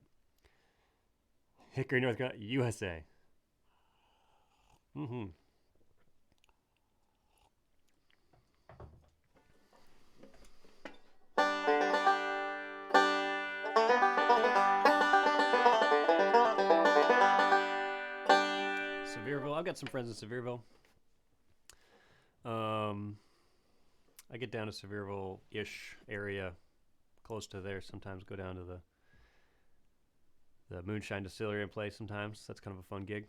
Hickory, North Carolina, USA. Mm-hmm. Sevierville. I've got some friends in Sevierville. I get down to Sevierville-ish area, close to there. Sometimes go down to the Moonshine Distillery and play sometimes. That's kind of a fun gig.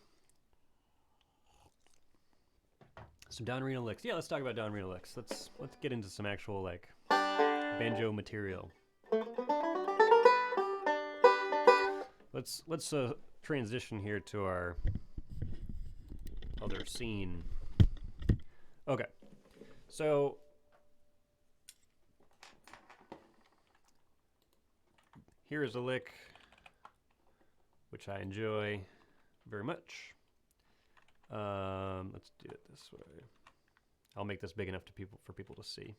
Some Don Reno licks. Yeah, let's talk about Don Reno licks. Let's get into some actual like banjo material. Let's transition here to our other scene. Okay, so here is a lick which I enjoy very much. Let's do it this way. I'll make this big enough for people to see.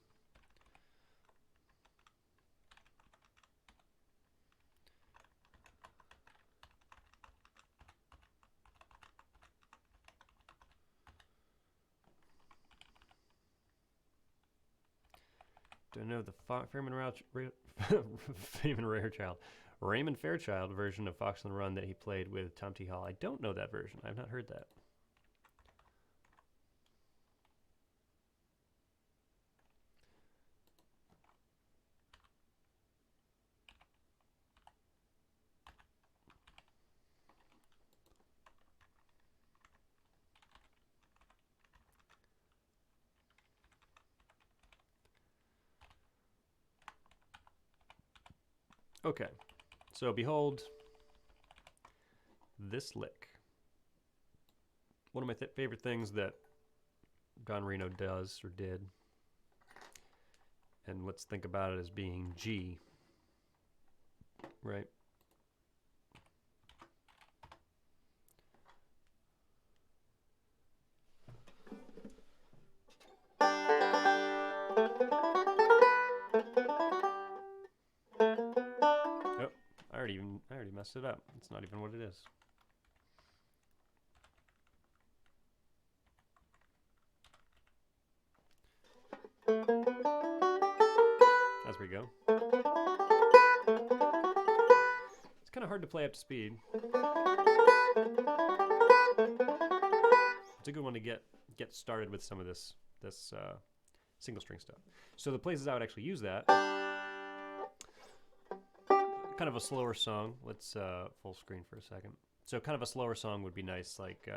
Do I know the Raymond Fairchild version of Fox on the Run that he played with Tom T. Hall? I don't know that version. I've not heard that. Okay, so behold this lick. One of my favorite things that Don Reno does or did, and let's think about it as being G, right? Oh, I already messed it up. It's not even what it is. As we go. It's kind of hard to play up to speed. It's a good one to get started with some of this single string stuff. So the places I would actually use that, kind of a slower song. Let's full screen for a second. So kind of a slower song would be nice, like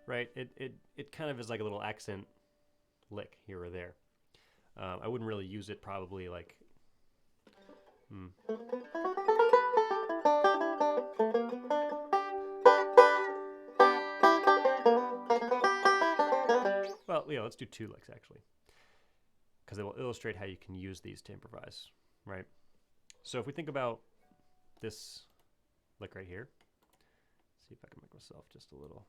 right. It kind of is like a little accent lick here or there. I wouldn't really use it probably like. Well, yeah, let's do two licks actually, because it will illustrate how you can use these to improvise, right? So if we think about this lick right here, see if I can make myself just a little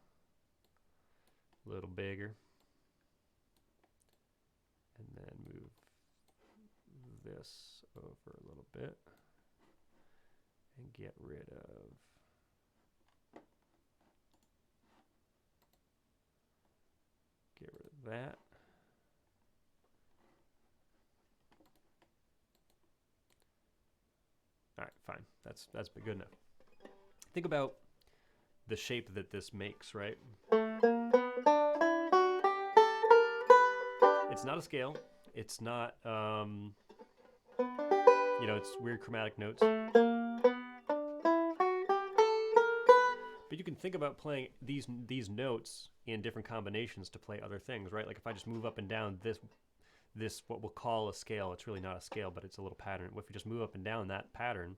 bigger, and then move this over a little bit and get rid of that. All right, fine. That's good enough. Think about the shape that this makes, right? It's not a scale. It's not, you know, it's weird chromatic notes. But you can think about playing these notes in different combinations to play other things, right? Like if I just move up and down this what we'll call a scale, it's really not a scale, but it's a little pattern. If we just move up and down that pattern,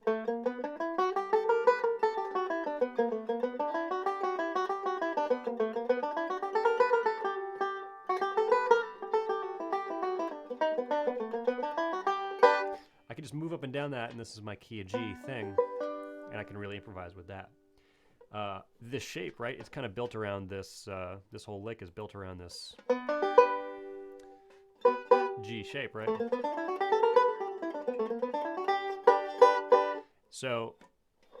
I can just move up and down that, and this is my key of G thing, and I can really improvise with that. This shape, right? It's kind of built around this. This whole lick is built around this G shape, right? So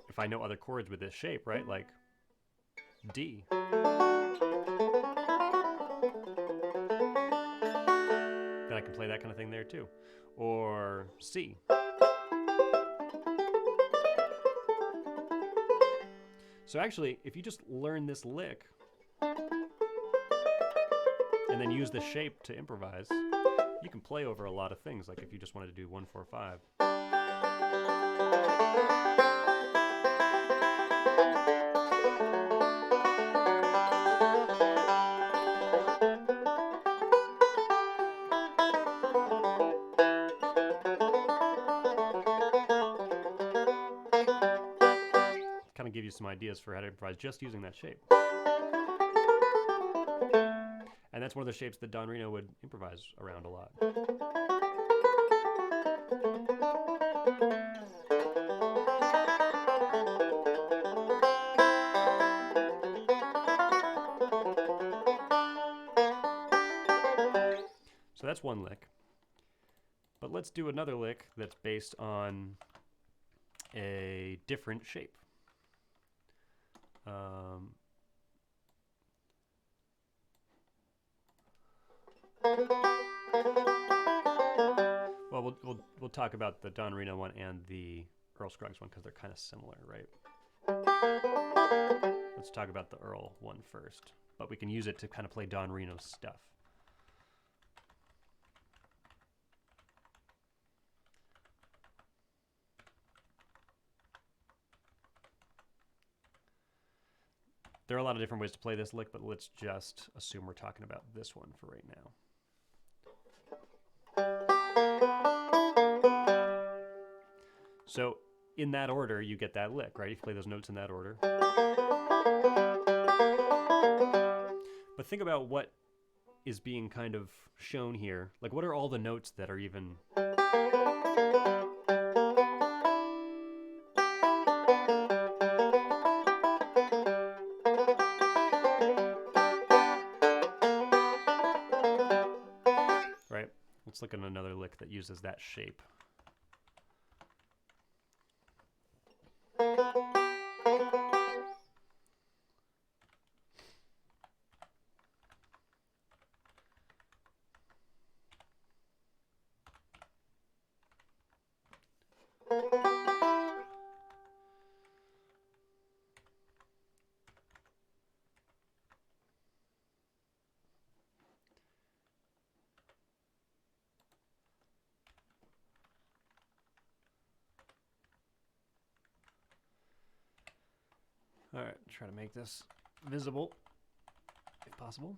if I know other chords with this shape, right, like D, then I can play that kind of thing there too, or C. So actually, if you just learn this lick and then use the shape to improvise, you can play over a lot of things. Like if you just wanted to do 1, 4, 5. Kind of give you some ideas for how to improvise just using that shape. And that's one of the shapes that Don Reno would improvise around a lot. So that's one lick. But let's do another lick that's based on a different shape. Well, we'll talk about the Don Reno one and the Earl Scruggs one because they're kind of similar, right? Let's talk about the Earl one first, but we can use it to kind of play Don Reno's stuff. There are a lot of different ways to play this lick, but let's just assume we're talking about this one for right now. So in that order, you get that lick, right? If you play those notes in that order. But think about what is being kind of shown here. Like, what are all the notes that are even... Right? Let's look at another lick that uses that shape. All right, try to make this visible if possible.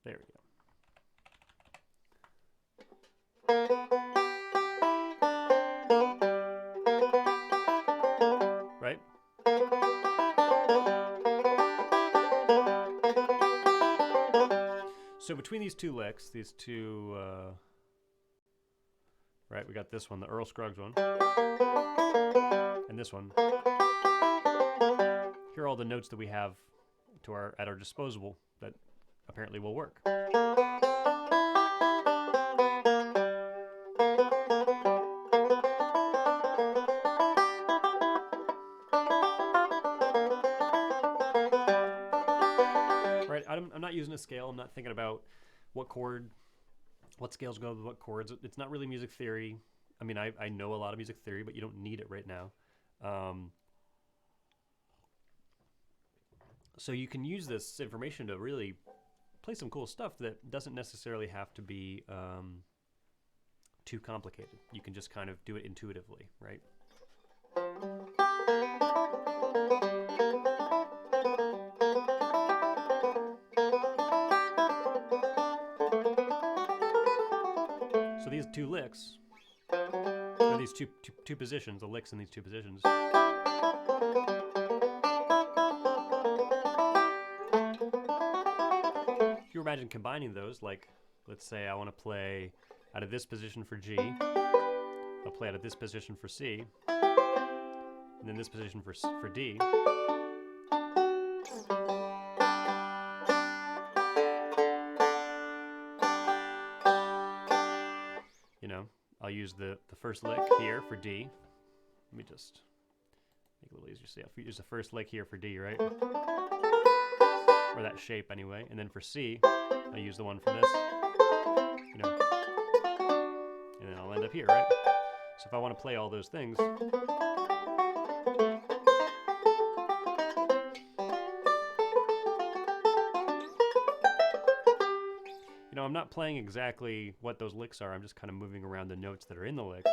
There we go. Right? So between these two licks, these two, right, we got this one, the Earl Scruggs one, and this one. Here are all the notes that we have at our disposal that apparently will work. Right, I'm not using a scale. I'm not thinking about what scales go with what chords. It's not really music theory. I mean, I know a lot of music theory, but you don't need it right now. So you can use this information to really play some cool stuff that doesn't necessarily have to be too complicated. You can just kind of do it intuitively, right? So these two licks, or these two positions, the licks in these two positions, if you imagine combining those, like, let's say I want to play out of this position for G, I'll play out of this position for C, and then this position for D. You know, I'll use the first lick here for D. Let me just make it a little easier to see. I'll use the first lick here for D, right? Or that shape anyway. And then for C, I'll use the one from this, you know, and then I'll end up here, right? So if I want to play all those things, you know, I'm not playing exactly what those licks are. I'm just kind of moving around the notes that are in the lick.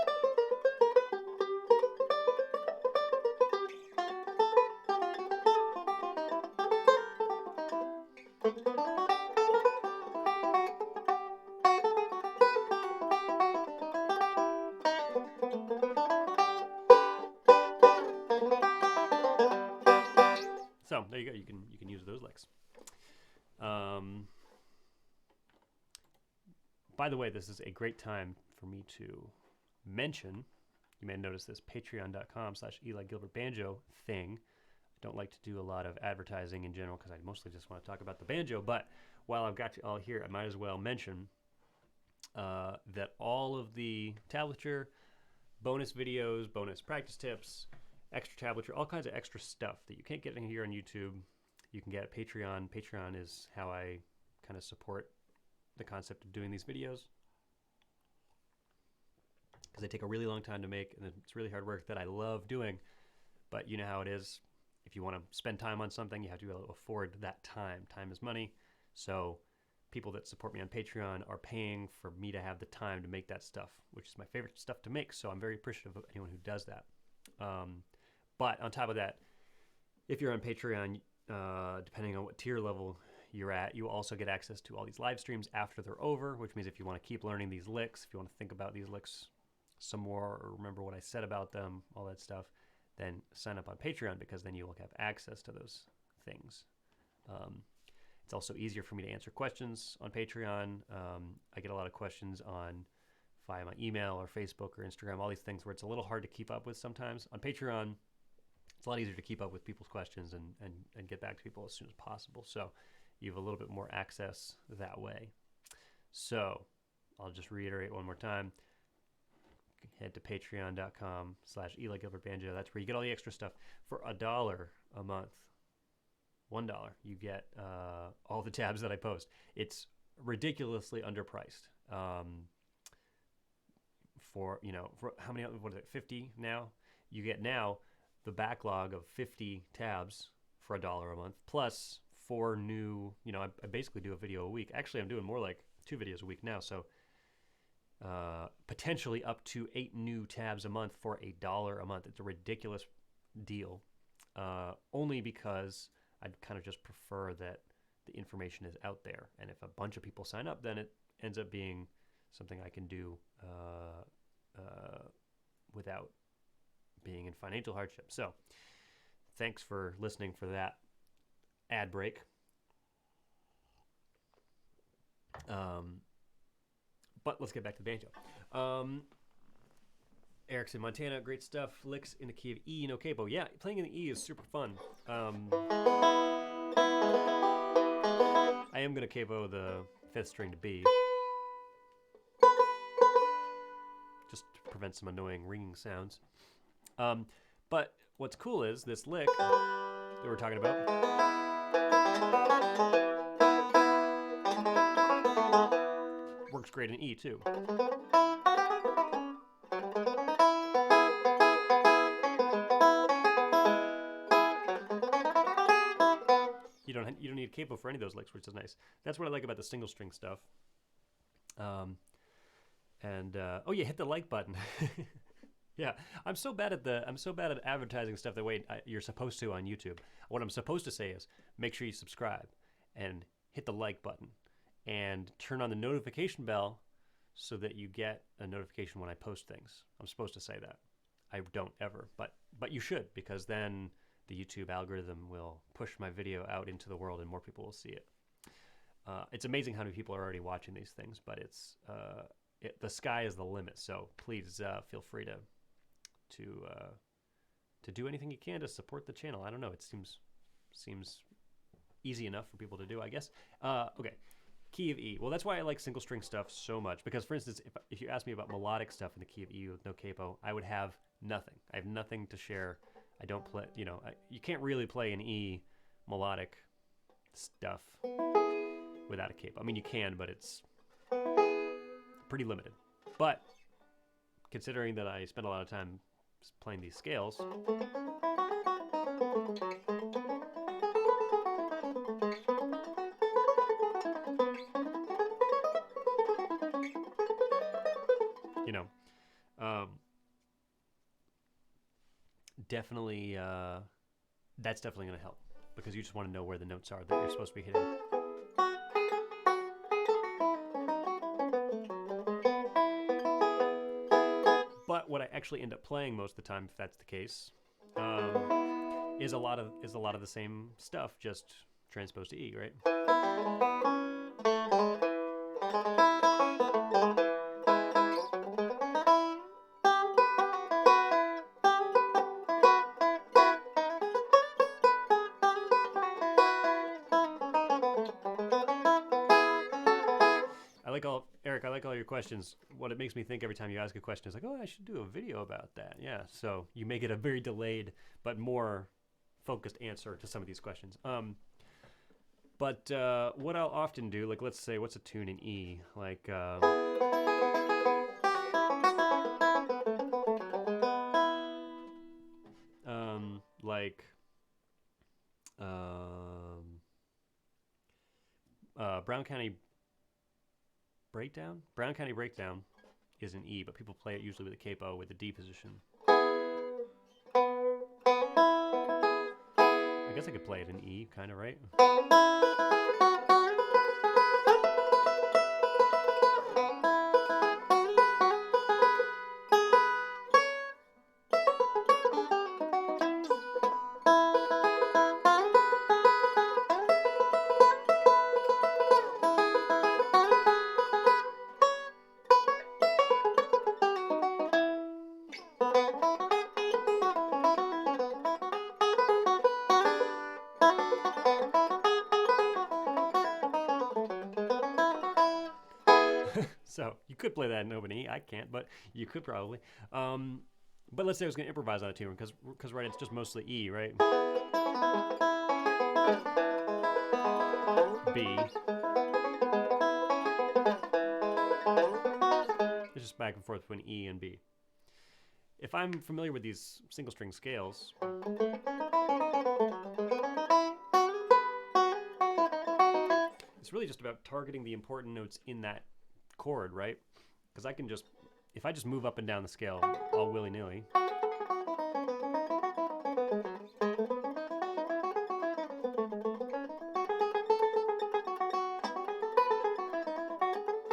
So there you go. You can use those licks. By the way, this is a great time for me to mention, you may notice this, patreon.com/EliGilbertBanjo thing don't like to do a lot of advertising in general because I mostly just want to talk about the banjo. But while I've got you all here, I might as well mention that all of the tablature, bonus videos, bonus practice tips, extra tablature, all kinds of extra stuff that you can't get in here on YouTube, you can get at Patreon. Patreon is how I kind of support the concept of doing these videos, because they take a really long time to make, and it's really hard work that I love doing. But you know how it is. If you want to spend time on something, you have to be able to afford that time. Time is money. So people that support me on Patreon are paying for me to have the time to make that stuff, which is my favorite stuff to make. So I'm very appreciative of anyone who does that. But on top of that, if you're on Patreon, depending on what tier level you're at, you also get access to all these live streams after they're over, which means if you want to keep learning these licks, if you want to think about these licks some more or remember what I said about them, all that stuff, then sign up on Patreon, because then you will have access to those things. It's also easier for me to answer questions on Patreon. I get a lot of questions via my email or Facebook or Instagram, all these things where it's a little hard to keep up with sometimes. On Patreon, it's a lot easier to keep up with people's questions and get back to people as soon as possible. So you have a little bit more access that way. So I'll just reiterate one more time. Head to patreon.com/Eli Gilbert Banjo. That's where you get all the extra stuff. For $1 a month, $1, you get all the tabs that I post. It's ridiculously underpriced. For how many? What is it? 50 now. You get now the backlog of 50 tabs for $1 a month, plus 4 new. I basically do a video a week. Actually, I'm doing more like 2 videos a week now. So potentially up to 8 new tabs a month for $1 a month. It's a ridiculous deal. Only because I'd kind of just prefer that the information is out there, and if a bunch of people sign up, then it ends up being something I can do without being in financial hardship. So thanks for listening for that ad break. But let's get back to the banjo. Eric's in Montana, great stuff. Licks in the key of E, no capo. Yeah, playing in the E is super fun. I am going to capo the 5th string to B, just to prevent some annoying ringing sounds. But what's cool is this lick that we're talking about works great in E too. You don't need a capo for any of those licks, which is nice. That's what I like about the single string stuff. Oh yeah, hit the like button. Yeah, I'm so bad at advertising stuff the way you're supposed to on YouTube. What I'm supposed to say is make sure you subscribe and hit the like button and turn on the notification bell so that you get a notification when I post things. I'm supposed to say that. I don't ever, but you should, because then the YouTube algorithm will push my video out into the world and more people will see it. It's amazing how many people are already watching these things, but the sky is the limit. So please feel free to do anything you can to support the channel. I don't know. It seems easy enough for people to do, I guess. Okay, key of E. Well, that's why I like single string stuff so much, because, for instance, if you ask me about melodic stuff in the key of E with no capo, I would have nothing. I have nothing to share. I don't play, you can't really play an E melodic stuff without a capo. I mean, you can, but it's pretty limited. But considering that I spend a lot of time playing these scales, definitely, that's definitely going to help, because you just want to know where the notes are that you're supposed to be hitting. But what I actually end up playing most of the time, if that's the case, is a lot of the same stuff, just transposed to E, right? like all Eric. I like all your questions. What it makes me think every time you ask a question is like, oh, I should do a video about that. Yeah. So you make it a very delayed but more focused answer to some of these questions. But what I'll often do, like, let's say, what's a tune in E? Like, like, Brown County Breakdown. Brown County Breakdown is an E, but people play it usually with a capo with the D position. I guess I could play it in E, kind of, right? So you could play that in open E. I can't, but you could probably. But let's say I was going to improvise on a tune because right, it's just mostly E, right? B. It's just back and forth between E and B. If I'm familiar with these single string scales, it's really just about targeting the important notes in that chord, right? Because I can just, if I just move up and down the scale all willy-nilly,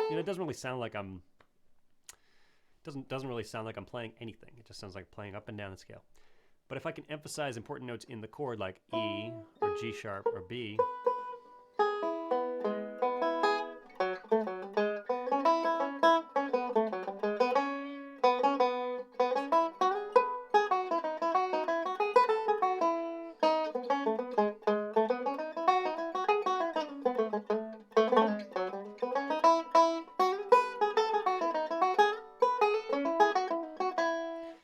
it doesn't really sound like I'm doesn't really sound like I'm playing anything. It just sounds like playing up and down the scale. But if I can emphasize important notes in the chord like E or G sharp or B,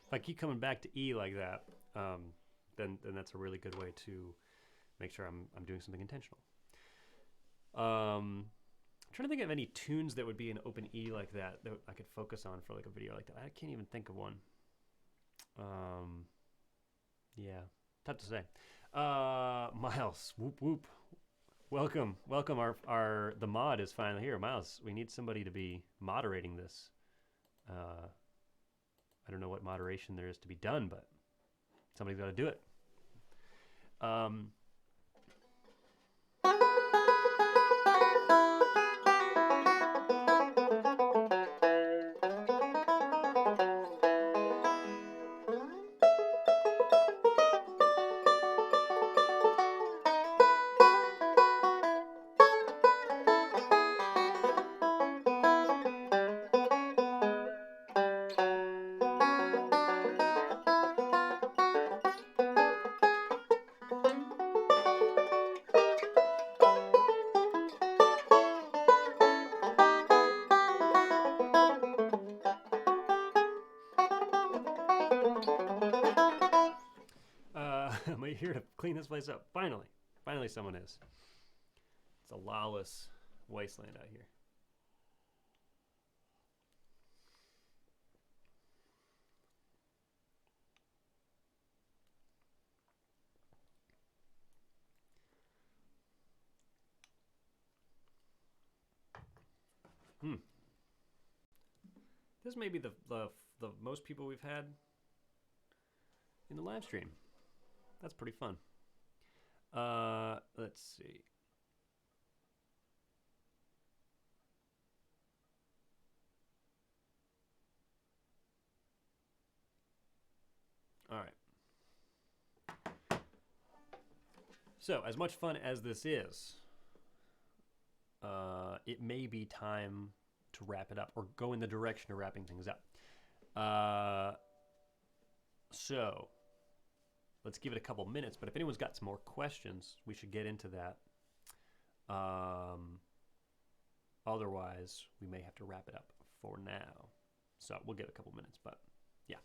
if I keep coming back to E like that, then that's a really good way to make sure I'm doing something intentional. I'm trying to think of any tunes that would be an open E like that I could focus on for like a video like that. I can't even think of one. Yeah, tough to say. Miles, whoop whoop. Welcome. Our the mod is finally here. Miles, we need somebody to be moderating this. I don't know what moderation there is to be done, but somebody's got to do it. Am I here to clean this place up? Finally someone is. It's a lawless wasteland out here. This may be the most people we've had in the live stream. That's pretty fun. Let's see. All right. So, as much fun as this is, it may be time to wrap it up or go in the direction of wrapping things up. So, let's give it a couple minutes, but if anyone's got some more questions, we should get into that. Otherwise, we may have to wrap it up for now. So we'll give it a couple minutes, but yeah.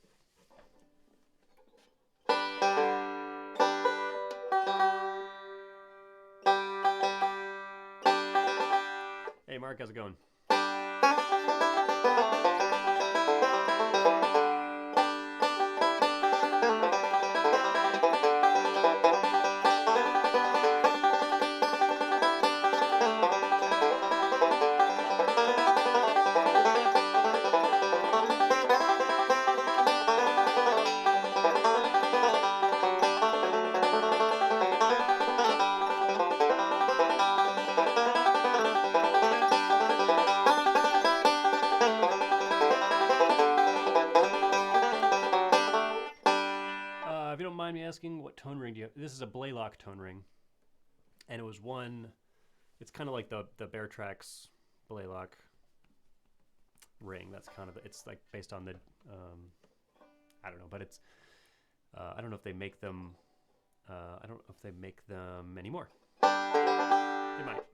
Hey, Mark, how's it going? If you don't mind me asking, what tone ring do you have? This is a Blaylock tone ring, and it was one. It's kind of like the Bear Tracks Blaylock ring. That's kind of, it's like based on the I don't know, but it's I don't know if they make them. I don't know if they make them anymore. They might.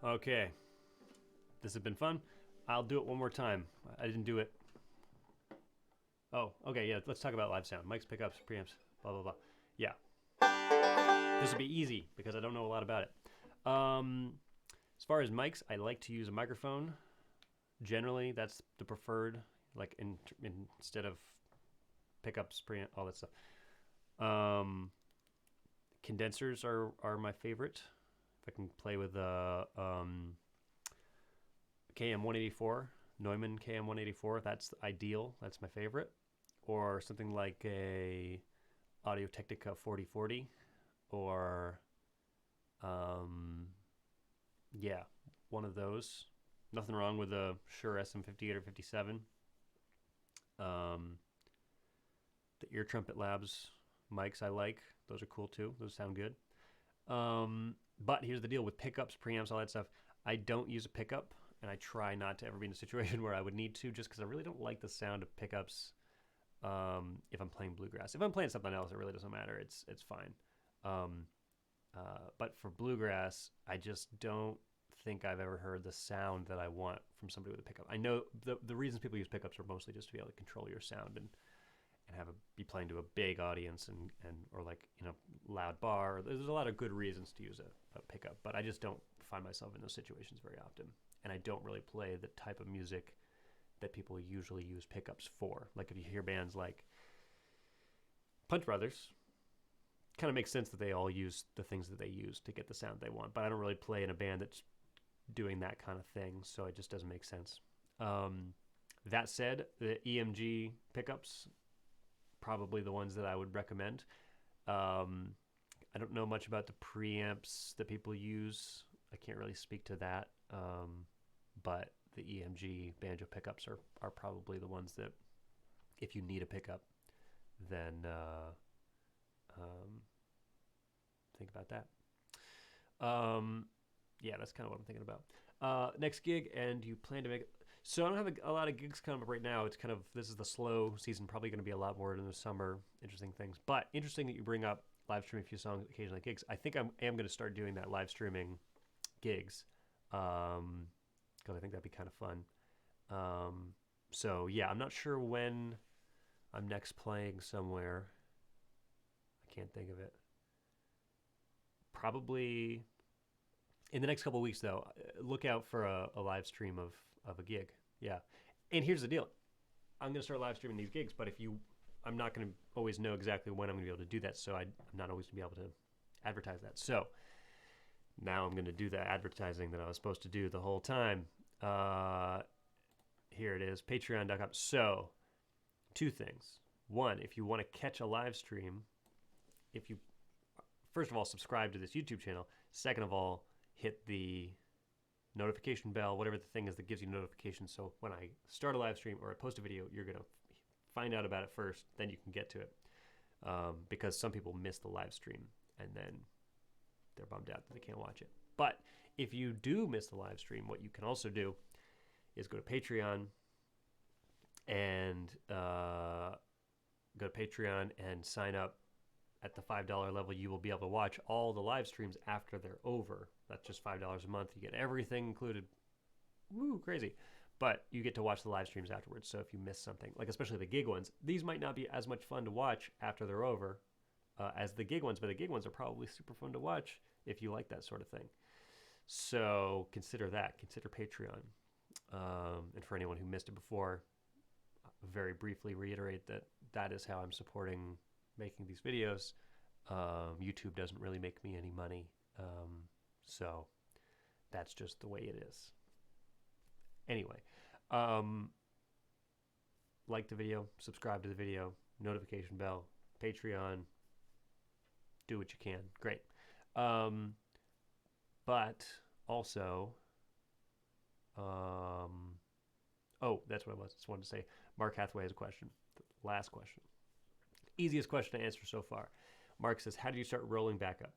Okay, this has been fun. I'll do it one more time. I didn't do it. Oh, okay, yeah, let's talk about live sound. Mics, pickups, preamps, blah, blah, blah. Yeah. This will be easy because I don't know a lot about it. As far as mics, I like to use a microphone. Generally, that's the preferred, like instead of pickups, preamp, all that stuff. Condensers are my favorite. If I can play with a KM184, Neumann KM184, that's ideal. That's my favorite. Or something like a Audio-Technica 4040, or yeah, one of those. Nothing wrong with a Shure SM58 or 57. The Ear Trumpet Labs mics I like. Those are cool too. Those sound good. But here's the deal with pickups, preamps, all that stuff. I don't use a pickup, and I try not to ever be in a situation where I would need to, just because I really don't like the sound of pickups if I'm playing bluegrass. If I'm playing something else, it really doesn't matter. It's fine. But for bluegrass, I just don't think I've ever heard the sound that I want from somebody with a pickup. I know the reasons people use pickups are mostly just to be able to control your sound and be playing to a big audience and or like, you know, loud bar. There's a lot of good reasons to use a pickup, but I just don't find myself in those situations very often. And I don't really play the type of music that people usually use pickups for. Like if you hear bands like Punch Brothers, kind of makes sense that they all use the things that they use to get the sound they want, but I don't really play in a band that's doing that kind of thing, so it just doesn't make sense. That said, the EMG pickups, probably the ones that I would recommend. I don't know much about the preamps that people use. I can't really speak to that, but the EMG banjo pickups are probably the ones that, if you need a pickup, then think about that. Yeah, that's kind of what I'm thinking about. Next gig, and you plan to make it. So I don't have a lot of gigs coming up right now. It's kind of, this is the slow season, probably going to be a lot more in the summer, interesting things. But interesting that you bring up live streaming a few songs, occasionally gigs. I think I am going to start doing that, live streaming gigs, because I think that'd be kind of fun. So yeah, I'm not sure when I'm next playing somewhere. I can't think of it. Probably in the next couple of weeks, though. Look out for a live stream of a gig. Yeah. And here's the deal. I'm going to start live streaming these gigs, but if you I'm not going to always know exactly when I'm going to be able to do that, so I'm not always going to be able to advertise that. So now I'm going to do the advertising that I was supposed to do the whole time. Here it is, patreon.com. So, two things. One, if you want to catch a live stream, if you, first of all, subscribe to this YouTube channel. Second of all, hit the notification bell, whatever the thing is that gives you notifications. So when I start a live stream or I post a video, you're going to find out about it first, then you can get to it. Because some people miss the live stream and then they're bummed out that they can't watch it. But if you do miss the live stream, what you can also do is go to Patreon and sign up at the $5 level. You will be able to watch all the live streams after they're over. That's just $5 a month. You get everything included. Woo, crazy. But you get to watch the live streams afterwards. So if you miss something, like especially the gig ones, these might not be as much fun to watch after they're over as the gig ones, but the gig ones are probably super fun to watch if you like that sort of thing. So consider that. Consider Patreon. And for anyone who missed it before, very briefly reiterate that that is how I'm supporting making these videos. YouTube doesn't really make me any money. So that's just the way it is. Anyway, like the video, subscribe to the video, notification bell, Patreon, do what you can. Great. But also, oh, that's what I just wanted to say. Mark Hathaway has a question. Last question. Easiest question to answer so far. Mark says, how do you start rolling back up?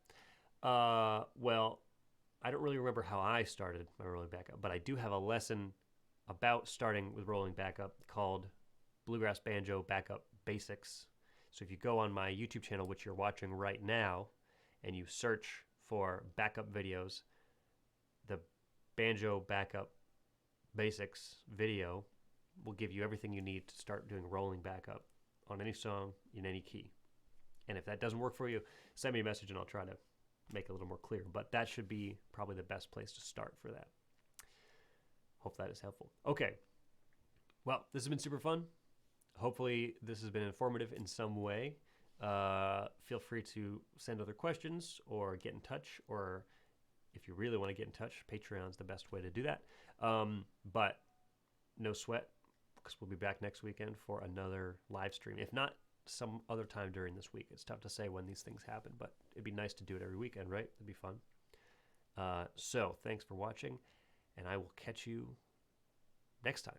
Well, I don't really remember how I started my rolling back up, but I do have a lesson about starting with rolling back up called Bluegrass Banjo Backup Basics. So if you go on my YouTube channel, which you're watching right now, and you search for backup videos, the Banjo Backup Basics video will give you everything you need to start doing rolling backup on any song in any key. And if that doesn't work for you, send me a message and I'll try to make it a little more clear. But that should be probably the best place to start for that. Hope that is helpful. Okay. Well, this has been super fun. Hopefully this has been informative in some way. Feel free to send other questions or get in touch, or if you really want to get in touch, Patreon's the best way to do that. But no sweat, because we'll be back next weekend for another live stream. If not, some other time during this week. It's tough to say when these things happen, but it'd be nice to do it every weekend, right? It'd be fun. So thanks for watching, and I will catch you next time.